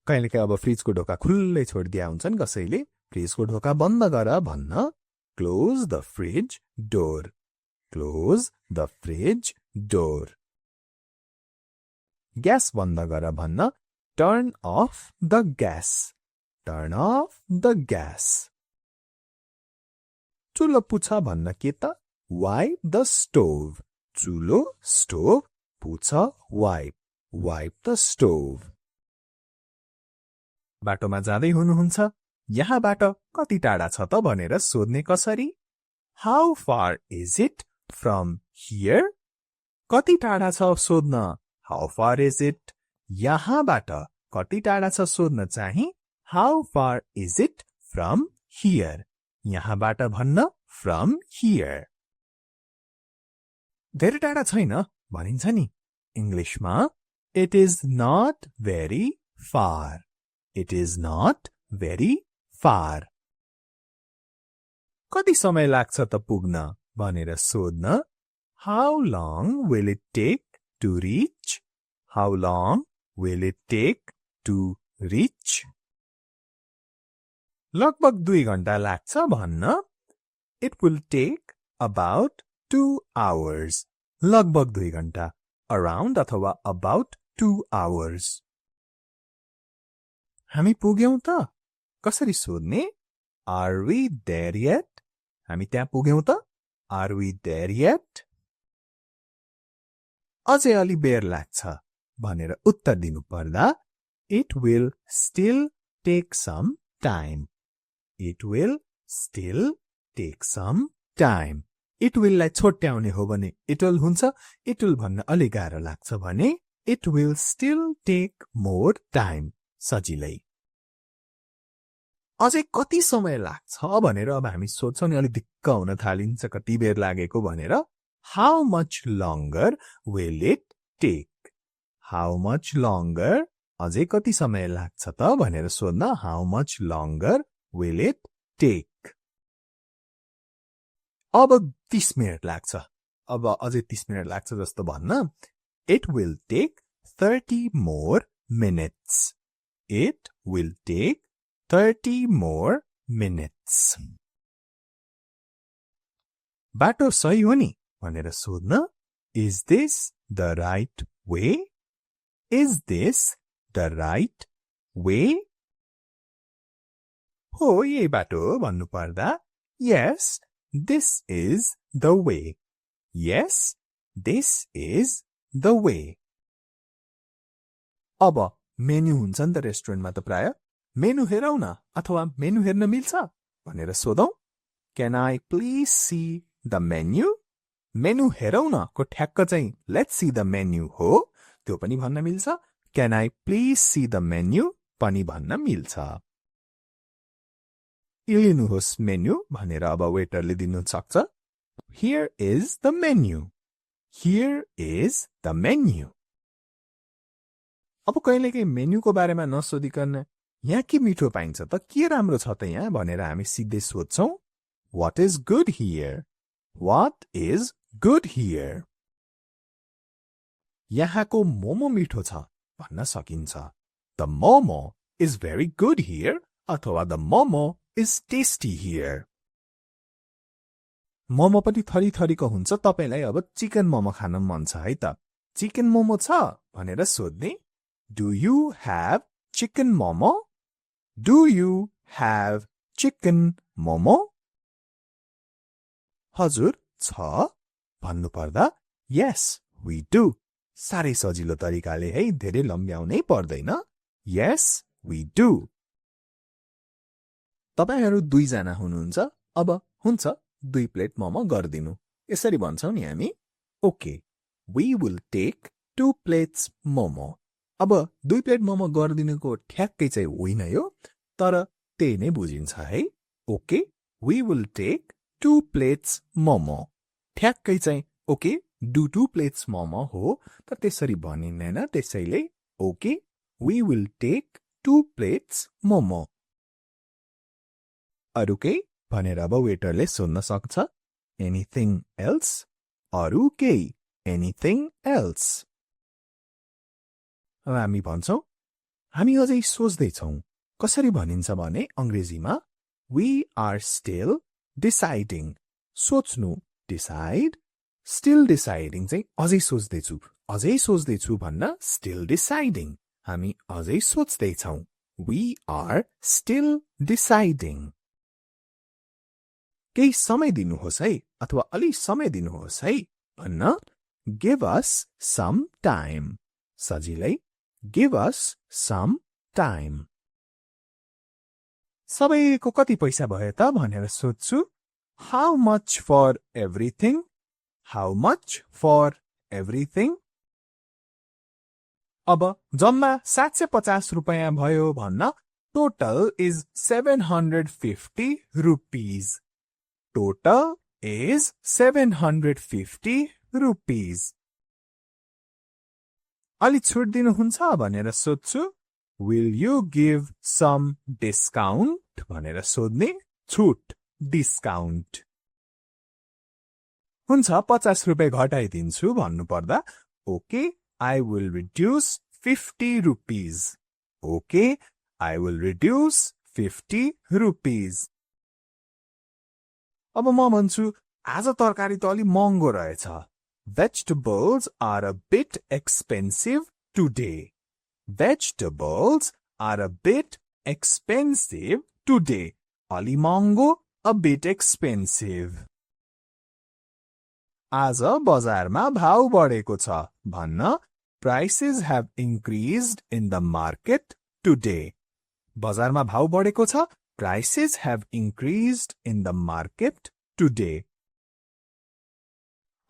कहिलेकाहीँ अब फ्रिजको ढोका खुल्लै छोडिदिया हुन्छ नि कसैले. फ्रिजको ढोका बन्द गर भन्न. Close the fridge door. Close the fridge door. Gas बन्द गर भन्न. Turn off the gas. Turn off the gas. चुलो पुछ भन्न के त? Wipe the stove. चुलो, stove, पुछ, wipe. Wipe the stove. बाटोमा जाँदै हुनुहुन्छ. यहाँबाट कति टाढा छ त भनेर सोध्ने कसरी? How far is it from here? कति टाढा छ सोध्न. How far is it? यहाँबाट कति टाढा छ सोध्न चाहिँ How far is it from here? यहाँबाट भन्न from here. धेरै टाढा छैन भनिन्छ नि. इङ्ग्लिशमा It is not very far. It is not very far. कति समय लाग्छ त पुग्न भनेर सोध्न. How long will it take to reach? How long will it take to reach? लगभग 2 घण्टा लाग्छ भन्न. It will take about 2 hours. लगभग 2 घण्टा. Around अथवा about 2 hours. हामी पुग्यौं त? कसरी सोध्ने? Are we there yet? हामी त्यहाँ पुग्यौं त? Are we there yet? अझै अलि बेर लाग्छ भनेर उत्तर दिनु पर्दा It will still take some time. It will still take some time. It will लाई छोट्याउने हो भने it will हुन्छ. It will भन्न अलि गाह्रो लाग्छ भने It will still take more time. सजिलै. अझै कति समय लाग्छ भनेर अब हामी सोध्छौं नि अलि दिक्क हुन थालिन्छ कति बेर लागेको भनेर. How much longer will it take? How much longer? अझै कति समय लाग्छ त भनेर सोध्न How much longer will it take? अब 30 मिनेट लाग्छ. अब अझै 30 मिनेट लाग्छ जस्तो भन्न. It will take 30 more minutes. It will take 30 more minutes. बाटो सही हो नि भनेर सोध्न. Is this the right way? Is this the right way? हो यही बाटो भन्नु पर्दा Yes, this is the way. Yes, this is the way. अब मेन्यु हुन्छ नि त रेस्टुरेन्टमा त प्राय. मेनु हेरौ न अथवा मेनु हेर्न मिल्छ भनेर सोधौ. Can I please see the menu? Menu हेरौ न को ठ्याक्क चाहिँ Let's see the menu हो. त्यो पनि भन्न मिल्छ. Can I please see the menu पनि भन्न मिल्छ. लिनुहोस् मेन्यु भनेर अब वेटरले दिनु सक्छ. Here is the menu. Here is the menu. अब कहिलेकाहीँ मेन्युको बारेमा नसोधिकन यहाँ के मिठो पाइन्छ त के राम्रो छ त यहाँ भनेर हामी सिधै सोध्छौं. What is good here? What is good here? यहाँको मोमो मिठो छ भन्न सकिन्छ. The momo is very good here अथवा the momo is tasty here. Momo पनि थरी थरीको हुन्छ. तपाईलाई अब चिकन मोमो खान मन छ है त. चिकन मोमो छ भनेर सोध्ने. Do you have chicken momo? Do you have chicken momo? हजुर छ भन्नु पर्दा Yes, we do. सारै सजिलो तरिकाले है धेरै लम्ब्याउनै पर्दैन. Yes, we do. तपाईहरु 2 जना हुनुहुन्छ. अब हुन्छ 2 प्लेट मोमो गर्दिनु. यसरी भन्छौं नि हामी okay we will take 2 plates momo अब 2 प्लेट मोमो गरिदिनुको ठ्याक्कै चाहिँ होइन यो तर त्यही नै बुझिन्छ है okay we will take 2 plates momo ठ्याक्कै चाहिँ ओके do 2 plates momo हो तर त्यसरी भनिँदैन त्यसैले okay we will take 2 plates momo अरु केही भनेर अब वेटरले सोध्न सक्छ anything else अरु केही anything else अब हामी भन्छौं हामी अझै सोच्दै छौं कसरी भनिन्छ भने अंग्रेजीमा we are still deciding सोच्नु decide still deciding चाहिँ अझै सोच्दै छु भन्न still deciding हामी अझै सोच्दै छौं we are still deciding केही समय दिनुहोस् है अथवा अलि समय दिनुहोस् है भन्न give us some time सजिलै give us some time सबैको कति पैसा भयो त भनेर सोध्छु how much for everything how much for everything अब जम्मा 750 रुपैयाँ भयो भन्न total is 750 rupees total is 750 rupees अलि छुट दिनुहुन्छ भनेर सोध्छु will you give some discount भनेर सोध्ने छुट discount हुन्छ 50 रुपैयाँ घटाइदिन्छु भन्नु पर्दा okay I will reduce 50 rupees okay I will reduce 50 rupees अब म भन्छु आज तरकारी त अलि महँगो रहेछ Vegetables are a bit expensive today. Vegetables are a bit expensive today. अलि महँगो a bit expensive. आज बजारमा भाउ बढेको छ भन्न prices have increased in the market today. बजारमा भाउ बढेको छ prices have increased in the market today.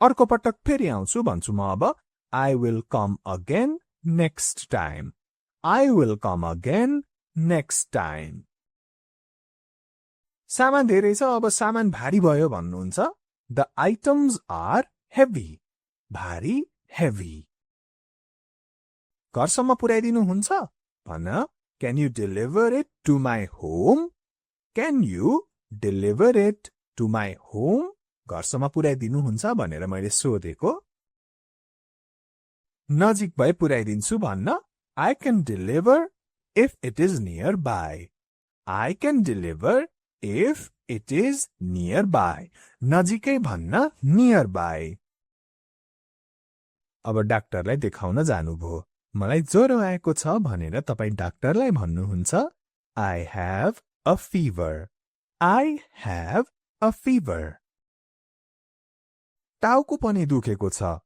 अर्को पटक फेरि आउँछु भन्छु म अब I will come again next time. I will come again next time. सामान धेरै छ अब सामान भारी भयो भन्नुहुन्छ The items are heavy. भारी heavy. घरसम्म पुर्याइदिनु हुन्छ भन्न Can you deliver it to my home? Can you deliver it to my home? घरसम्म पुर्याइदिनु हुन्छ भनेर मैले सोधेको नजिक भए पुर्याइदिन्छु भन्न I can deliver if it is nearby. I can deliver if it is nearby. नजिकै भन्न nearby. अब डाक्टरलाई देखाउन जानुभयो मलाई ज्वरो आएको छ भनेर तपाई डाक्टरलाई भन्नुहुन्छ I have a fever. I have a fever. टाउको पनि दुखेको छ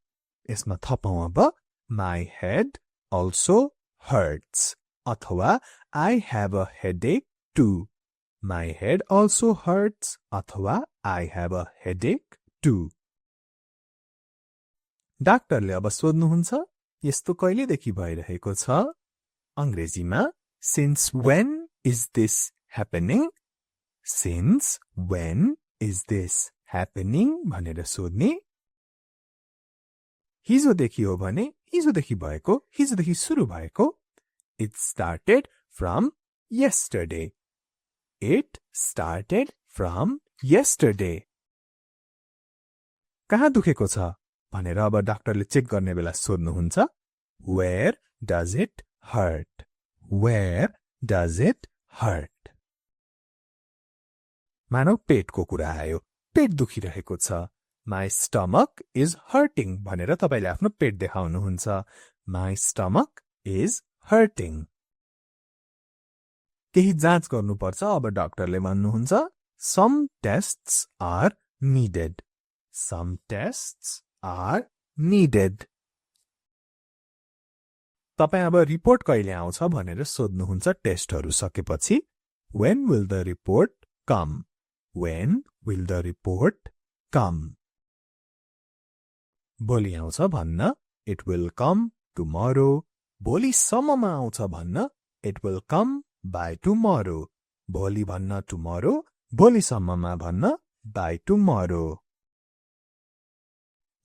यसमा थपौं अब My head also hurts अथवा I have a headache too. My head also hurts अथवा I have a headache too. डाक्टरले अब सोध्नुहुन्छ यस्तो कहिलेदेखि भइरहेको छ अंग्रेजीमा Since when is this happening? Since when is this happening भनेर सोध्ने हिजोदेखि हो भने हिजोदेखि भएको हिजोदेखि सुरु भएको It started from yesterday. It started from yesterday. कहाँ दुखेको छ भनेर अब डाक्टरले चेक गर्ने बेला सोध्नुहुन्छ Where does it hurt? Where does it hurt? मानव पेटको कुरा आयो पेट दुखिरहेको छ My stomach is hurting भनेर तपाईले आफ्नो पेट देखाउनुहुन्छ My stomach is hurting. केही जाँच गर्नुपर्छ अब डाक्टरले भन्नुहुन्छ Some tests are needed. Some tests are needed. तपाई अब रिपोर्ट कहिले आउँछ भनेर सोध्नुहुन्छ टेस्टहरु सकेपछि When will the report come? When will the report come? भोलि आउँछ भन्न it will come tomorrow. भोलिसम्ममा आउँछ भन्न it will come by tomorrow. भोलि भन्न tomorrow, भोलिसम्ममा भन्न by tomorrow.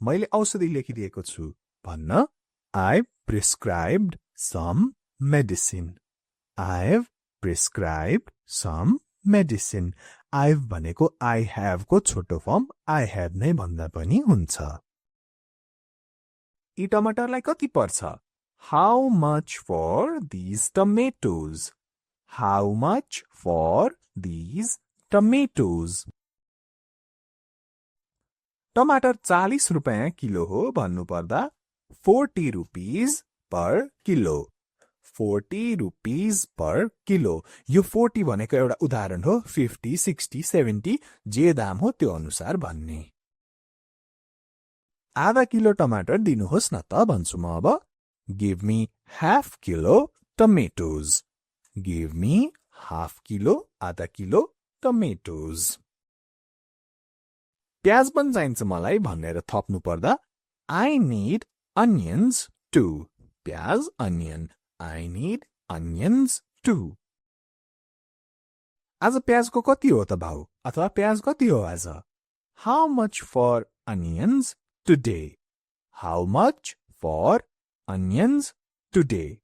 मैले औषधि लेखिदिएको छु भन्न I've prescribed some medicine. I've prescribed some medicine. I've भनेको I have को छोटो फर्म I have नै भन्दा पनि हुन्छ. यी टमाटरलाई कति पर्छ? How much for these tomatoes? How much for these tomatoes? टमाटर 40 रुपैयाँ किलो हो भन्नु पर्दा 40 rupees per kilo. 40 rupees per kilo. यो 40 भनेको एउटा उदाहरण हो. 50, 60, 70 जे दाम हो त्यो अनुसार भन्ने. आधा किलो टमाटर दिनुहोस् न त भन्छु म अब. Give me half kilo tomatoes. Give me half kilo, आधा किलो tomatoes. प्याज पनि चाहिन्छ मलाई भनेर थप्नु पर्दा I need onions too. प्याज onion. I need onions too. आज प्याजको कति हो त भाउ? अथवा प्याज कति हो आज? How much for onions today? How much for onions today?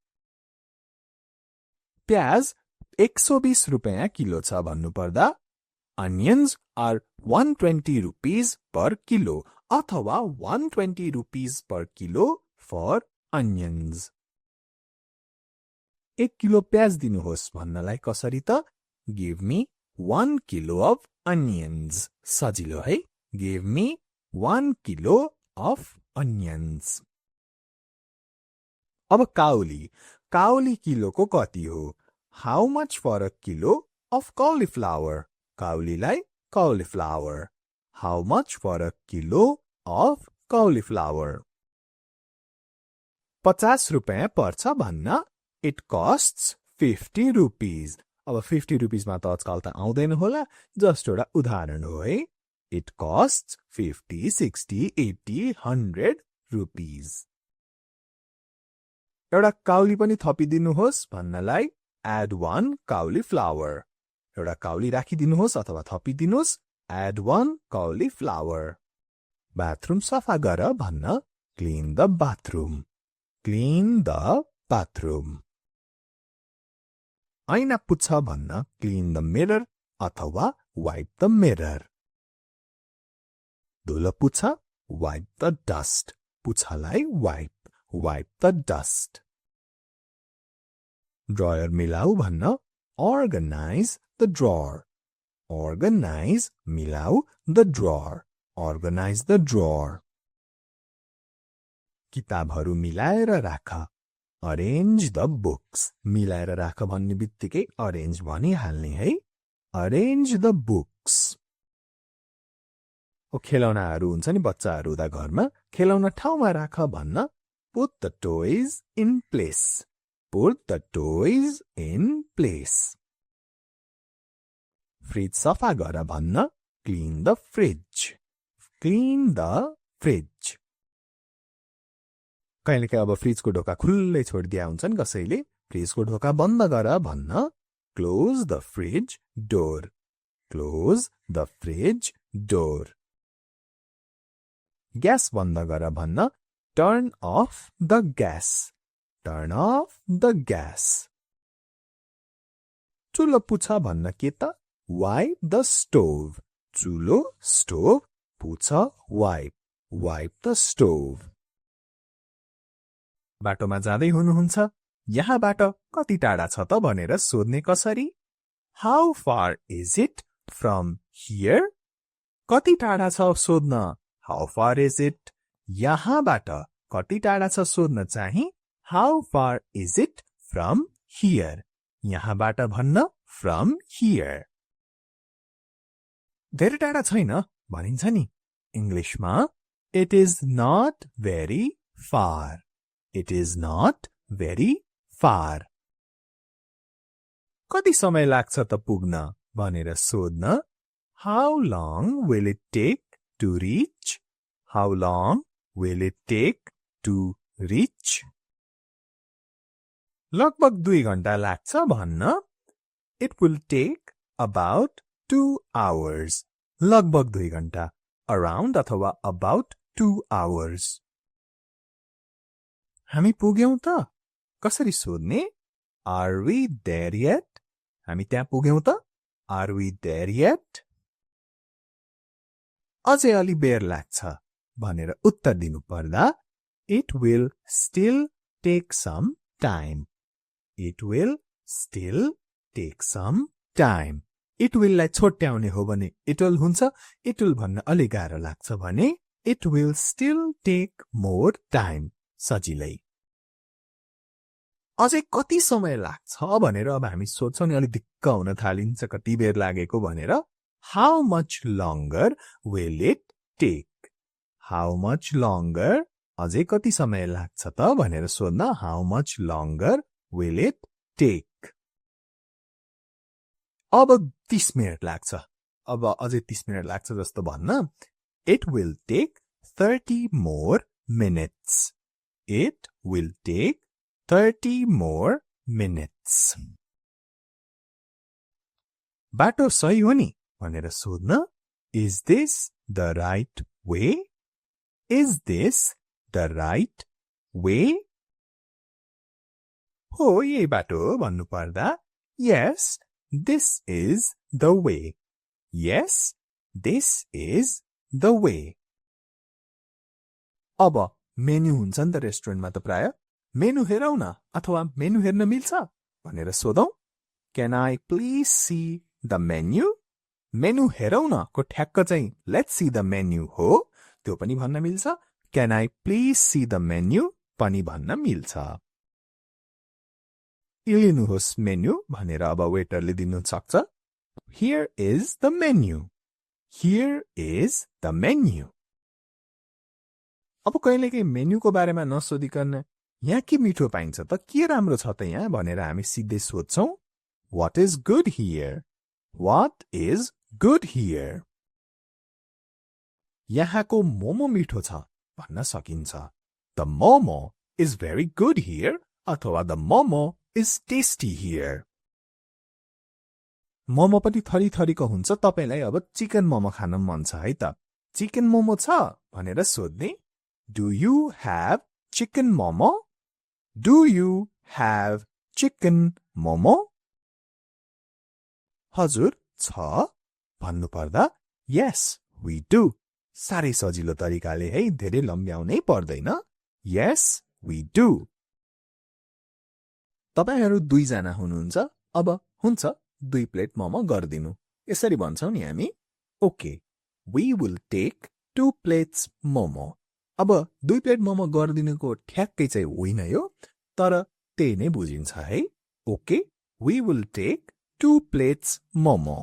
प्याज 120 रुपैयाँ किलो छ भन्नु पर्दा onions are 120 rupees per kilo अथवा 120 rupees per kilo for onions. 1 kilo प्याज दिनुहोस् भन्नलाई कसरी त? Give me 1 kilo of onions. सजिलो है? Give me 1 kilo of onions. अब काउली. काउली किलोको कति हो? How much for a kilo of cauliflower? काउलीलाई cauliflower. How much for a kilo of cauliflower? 50 रुपैयाँ पर्छ भन्न It costs 50 rupees. अब 50 rupees मा त आजकल त आउँदैन होला. जस्ट एउटा उदाहरण हो है. It costs 50, 60, 80, 100 rupees. एउटा काउली पनि थपिदिनुहोस् भन्नलाई add one cauliflower. एउटा काउली राखिदिनुहोस् अथवा थपिदिनुहोस् add one cauliflower. बाथरुम सफा गर भन्न clean the bathroom. Clean the bathroom. ऐना पुछ भन्न clean the mirror अथवा wipe the mirror. धुलो पुछ wipe the dust. पुछलाई wipe the dust. Drawer मिलाऊ भन्न organize the drawer. Organize मिलाऊ the drawer. Organize the drawer. किताबहरू मिलाएर राख. Arrange the books. मिलाएर राख भन्ने बित्तिकै arrange भनिहाल्ने है. Arrange the books. ओ खेलौनाहरू हुन्छ नि बच्चाहरू हुँदा घरमा खेलौना ठाउँमा राख भन्न put the toys in place. Put the toys in place. Fridge सफा गर भन्न clean the fridge. Clean the fridge. कहिलेकाहीँ अब फ्रिजको ढोका खुल्लै छोडिदिया हुन्छन् कसैले. फ्रिजको ढोका बन्द गर भन्न close the fridge door. Close the fridge door. Gas बन्द गर भन्न turn off the gas. Turn off the gas. चुलो पुछ भन्न के त? Wipe the stove. चुलो stove पुछ wipe. Wipe the stove. बाटोमा जाँदै हुनुहुन्छ. यहाँबाट कति टाढा छ त भनेर सोध्ने कसरी? How far is it from here? कति टाढा छ सोध्न How far is it? यहाँबाट कति टाढा छ सोध्न चाहिँ How far is it from here? यहाँबाट भन्न from here. धेरै टाढा छैन भनिन्छ नि. इङ्ग्लिशमा It is not very far. It is not very far. कति समय लाग्छ त पुग्न भनेर सोध्न How long will it take to reach? How long will it take to reach? लगभग 2 घण्टा लाग्छ भन्न. It will take about 2 hours. लगभग 2 घण्टा. Around अथवा about 2 hours. हामी पुग्यौं त? कसरी सोध्ने? Are we there yet? हामी त्यहाँ पुग्यौं त? Are we there yet? अझै अलि बेर लाग्छ भनेर उत्तर दिनु पर्दा It will still take some time. It will still take some time. It will लाई छोट्याउने हो भने it will हुन्छ. It will भन्न अलि गाह्रो लाग्छ भने it will still take more time. सजिलै. अझै कति समय लाग्छ भनेर अब हामी सोध्छौं नि अलि दिक्क हुन थालिन्छ कति बेर लागेको भनेर. How much longer will it take? How much longer? अझै कति समय लाग्छ त भनेर सोध्न how much longer will it take? अब 30 मिनेट लाग्छ. अब अझै 30 मिनेट लाग्छ जस्तो भन्न It will take 30 more minutes. It will take 30 more minutes. बाटो सही हो नि भनेर सोध्न Is this the right way? Is this the right way? हो यही बाटो हो भन्नु पर्दा Yes, this is the way. Yes, this is the way. अब मेन्यु हुन्छ नि त रेस्टुरेन्टमा त प्राय. मेन्यु हेरौ न अथवा मेन्यु हेर्न मिल्छ भनेर सोधौं. Can I please see the menu? Menu हेरौ न को ठ्याक्क चाहिँ Let's see the menu हो. त्यो पनि भन्न मिल्छ. Can I please see the menu? पनि भन्न मिल्छ. लिनुहोस् मेन्यु भनेर अब वेटरले दिनु सक्छ. Here is the menu. Here is the menu. अब कहिलेकाहीँ मेन्युको बारेमा नसोधिकन यहाँ के मिठो पाइन्छ त के राम्रो छ त यहाँ भनेर हामी सिधै सोध्छौं. What is good here? What is good here? यहाँको मोमो मिठो छ भन्न सकिन्छ. The momo is very good here अथवा the momo is tasty here. Momo पनि थरी थरीको हुन्छ. तपाईलाई अब चिकन मोमो खान मन छ है त. चिकन मोमो छ भनेर सोध्ने Do you have chicken momo? Do you have chicken momo? हजुर छ भन्नु पर्दा Yes, we do. सारै सजिलो तरिकाले है धेरै लम्ब्याउनै पर्दैन. Yes, we do. तपाईहरु 2 जना हुनुहुन्छ. अब हुन्छ 2 प्लेट मोमो गर्दिनु. यसरी भन्छौं नि हामी. Okay, we will take 2 plates momo. अब 2 प्लेट मोमो गर्दिनुको ठ्याक्कै चाहिँ होइन यो, तर त्यही नै बुझिन्छ है. Okay, we will take 2 plates momo.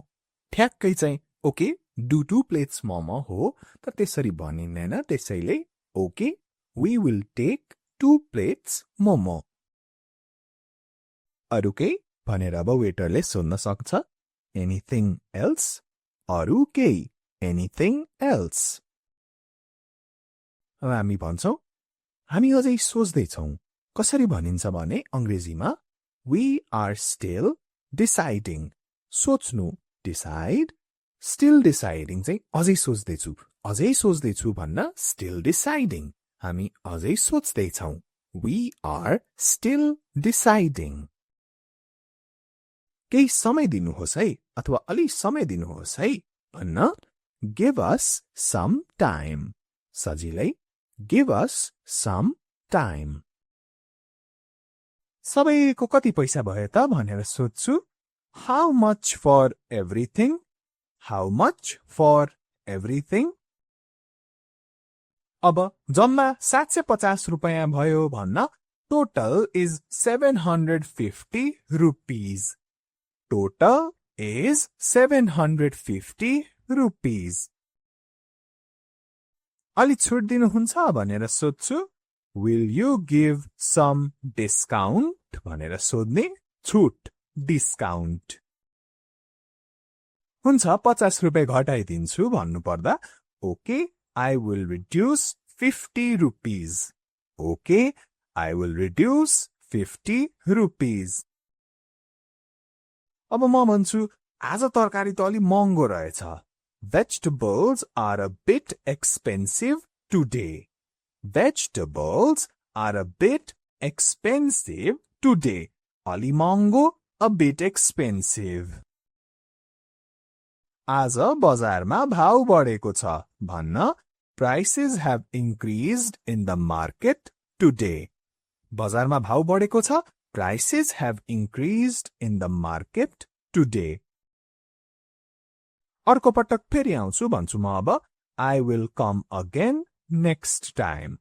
ठ्याक्कै चाहिँ okay, do 2 plates momo हो, तर त्यसरी भनिँदैन. त्यसैले okay, we will take 2 plates momo. अरु केही भनेर अब वेटरले सोध्न सक्छ. Anything else? अरु केही. Anything else? अब हामी भन्छौं हामी अझै सोच्दै छौं. कसरी भनिन्छ भने अंग्रेजीमा We are still deciding. सोच्नु decide. Still deciding चाहिँ अझै सोच्दै छु. अझै सोच्दै छु भन्न still deciding. हामी अझै सोच्दै छौं. We are still deciding. केही समय दिनुहोस् है अथवा अलि समय दिनुहोस् है भन्न Give us some time. सजिलै Give us some time. सबैको कति पैसा भयो त भनेर सोध्छु. How much for everything? How much for everything? अब जम्मा 750 रुपैयाँ भयो भन्न Total is 750 rupees. Total is 750 rupees. अलि छुट दिनुहुन्छ भनेर सोध्छु. Will you give some discount? भनेर सोध्ने छुट discount. हुन्छ 50 रुपैयाँ घटाइदिन्छु भन्नु पर्दा Okay, I will reduce 50 rupees. Okay, I will reduce 50 rupees. अब म भन्छु आज तरकारी त अलि महँगो रहेछ. Vegetables are a bit expensive today. Vegetables are a bit expensive today. अलि महँगो, a bit expensive. आज बजारमा भाउ बढेको छ भन्न prices have increased in the market today. बजारमा भाउ बढेको छ, prices have increased in the market today. अर्को पटक फेरि आउँछु भन्छु म अब I will come again next time.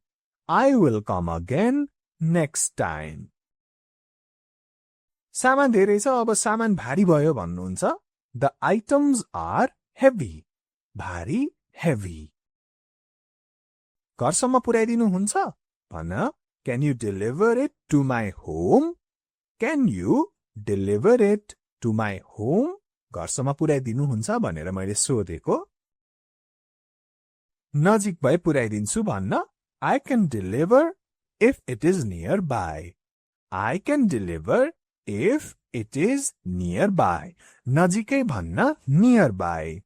I will come again next time. सामान धेरै छ, अब सामान भारी भयो भन्नुहुन्छ. The items are heavy. भारी, heavy. घरसम्म पुर्याइदिनु हुन्छ भन्न Can you deliver it to my home? Can you deliver it to my home? घरसम्म पुर्याइदिनु हुन्छ भनेर मैले सोधेको. नजिक भए पुर्याइदिन्छु भन्न I can deliver if it is nearby. I can deliver if it is nearby. नजिकै भन्न nearby.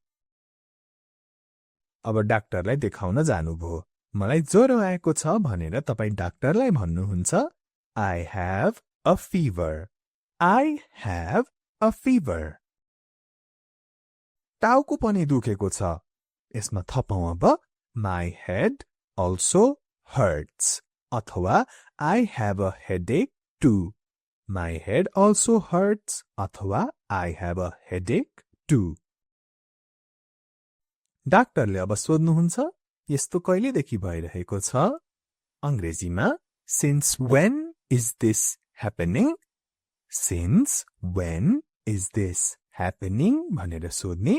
अब डाक्टरलाई देखाउन जानुभयो. मलाई ज्वरो आएको छ भनेर तपाई डाक्टरलाई भन्नुहुन्छ I have a fever. I have a fever. टाउको पनि दुखेको छ. यसमा थपौं अब My head also hurts. अथवा I have a headache too. My head also hurts. अथवा I have a headache too. डाक्टरले अब सोध्नुहुन्छ यस्तो कहिलेदेखि भइरहेको छ? अंग्रेजीमा Since when is this happening? Since when is this happening? भनेर सोध्ने.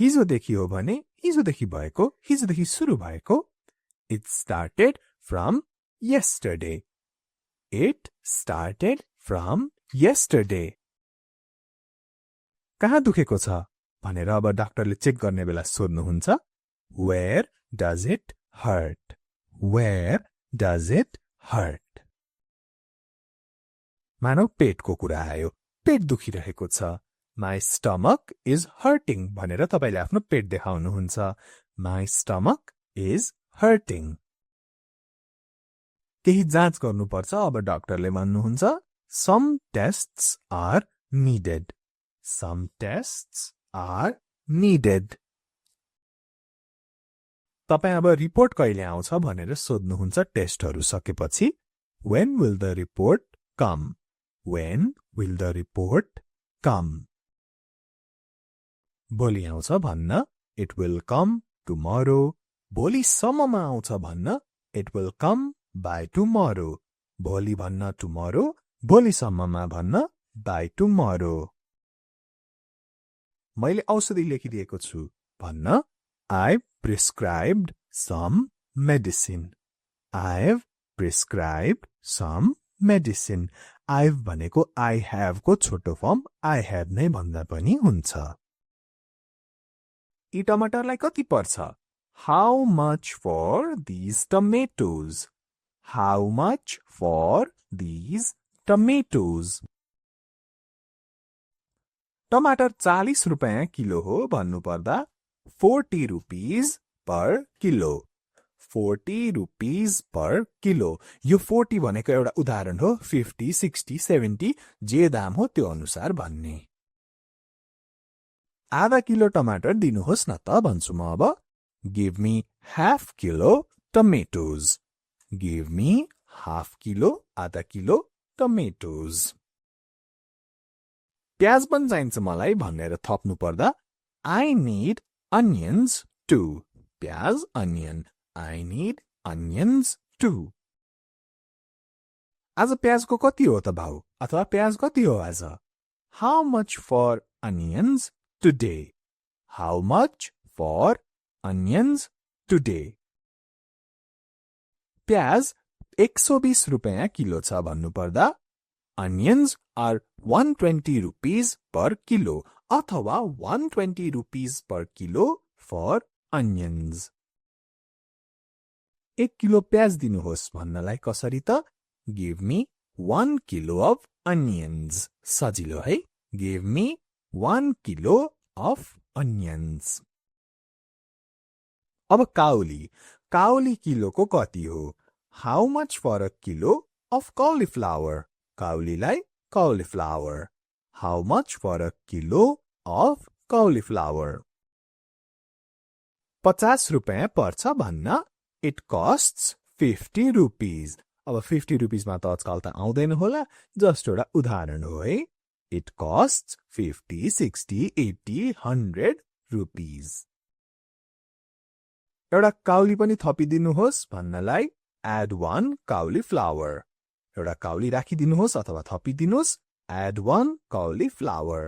हिजोदेखि हो भने हिजोदेखि भएको, हिजोदेखि सुरु भएको. It started from yesterday. It started from yesterday. कहाँ दुखेको छ भनेर अब डाक्टरले चेक गर्ने बेला सोध्नुहुन्छ Where does it hurt? Where does it hurt? मानव पेटको कुरा आयो. पेट दुखिरहेको छ. My stomach is hurting भनेर तपाईले आफ्नो पेट देखाउनुहुन्छ. My stomach is hurting. केही जाँच गर्नुपर्छ. अब डाक्टरले भन्नुहुन्छ Some tests are needed. Some tests are needed. तपाई अब रिपोर्ट कहिले आउँछ भनेर सोध्नुहुन्छ टेस्टहरु सकेपछि. When will the report come? When will the report come? भोलि आउँछ भन्न It will come tomorrow. भोलि सम्ममा आउँछ भन्न It will come by tomorrow. भोलि भन्न tomorrow. भोलि सम्ममा भन्न by tomorrow. मैले औषधि लेखिदिएको छु भन्न I've prescribed some medicine. I've prescribed some medicine. I've भनेको I have को छोटो फर्म I have नै भन्दा पनि हुन्छ. यी टमाटरलाई कति पर्छ? How much for these tomatoes? How much for these tomatoes? टमाटर 40 रुपैयाँ किलो हो भन्नु पर्दा 40 rupees per kilo. 40 rupees per kilo. यो 40 भनेको एउटा उदाहरण हो. 50, 60, 70 जे दाम हो त्यो अनुसार भन्ने. आधा किलो टमाटर दिनुहोस् न त भन्छु म अब. Give me half kilo tomatoes. Give me half kilo, आधा किलो tomatoes. प्याज पनि चाहिन्छ मलाई भनेर थप्नु पर्दा I need onions too. प्याज, onion. I need onions too. आज प्याजको कति हो त भाउ? अथवा प्याज कति हो आज? How much for onions today? How much for onions today? प्याज 120 रुपैयाँ किलो छ भन्नु पर्दा onions are 120 rupees per kilo अथवा 120 rupees per kilo for onions. 1 kilo प्याज दिनुहोस् भन्नलाई कसरी त give me 1 kilo of onions सजिलो है give me 1 kilo of onions अब काउली किलोको कति हो how much for a kilo of cauliflower काउलीलाई cauliflower how much for a kilo of cauliflower 50 रुपैयाँ पर्छ भन्न इट कस्ट्स 50 रुपीज अब 50 रुपीजमा त आजकल त आउँदैन होला जस्ट एउटा उदाहरण हो है इट कस्ट्स 50 60 80 100 रुपीज एउटा काउली पनि थपिदिनुहोस् भन्नलाई एड 1 cauliflower एउटा काउली राखिदिनुहोस् अथवा थपिदिनुहोस् एड 1 cauliflower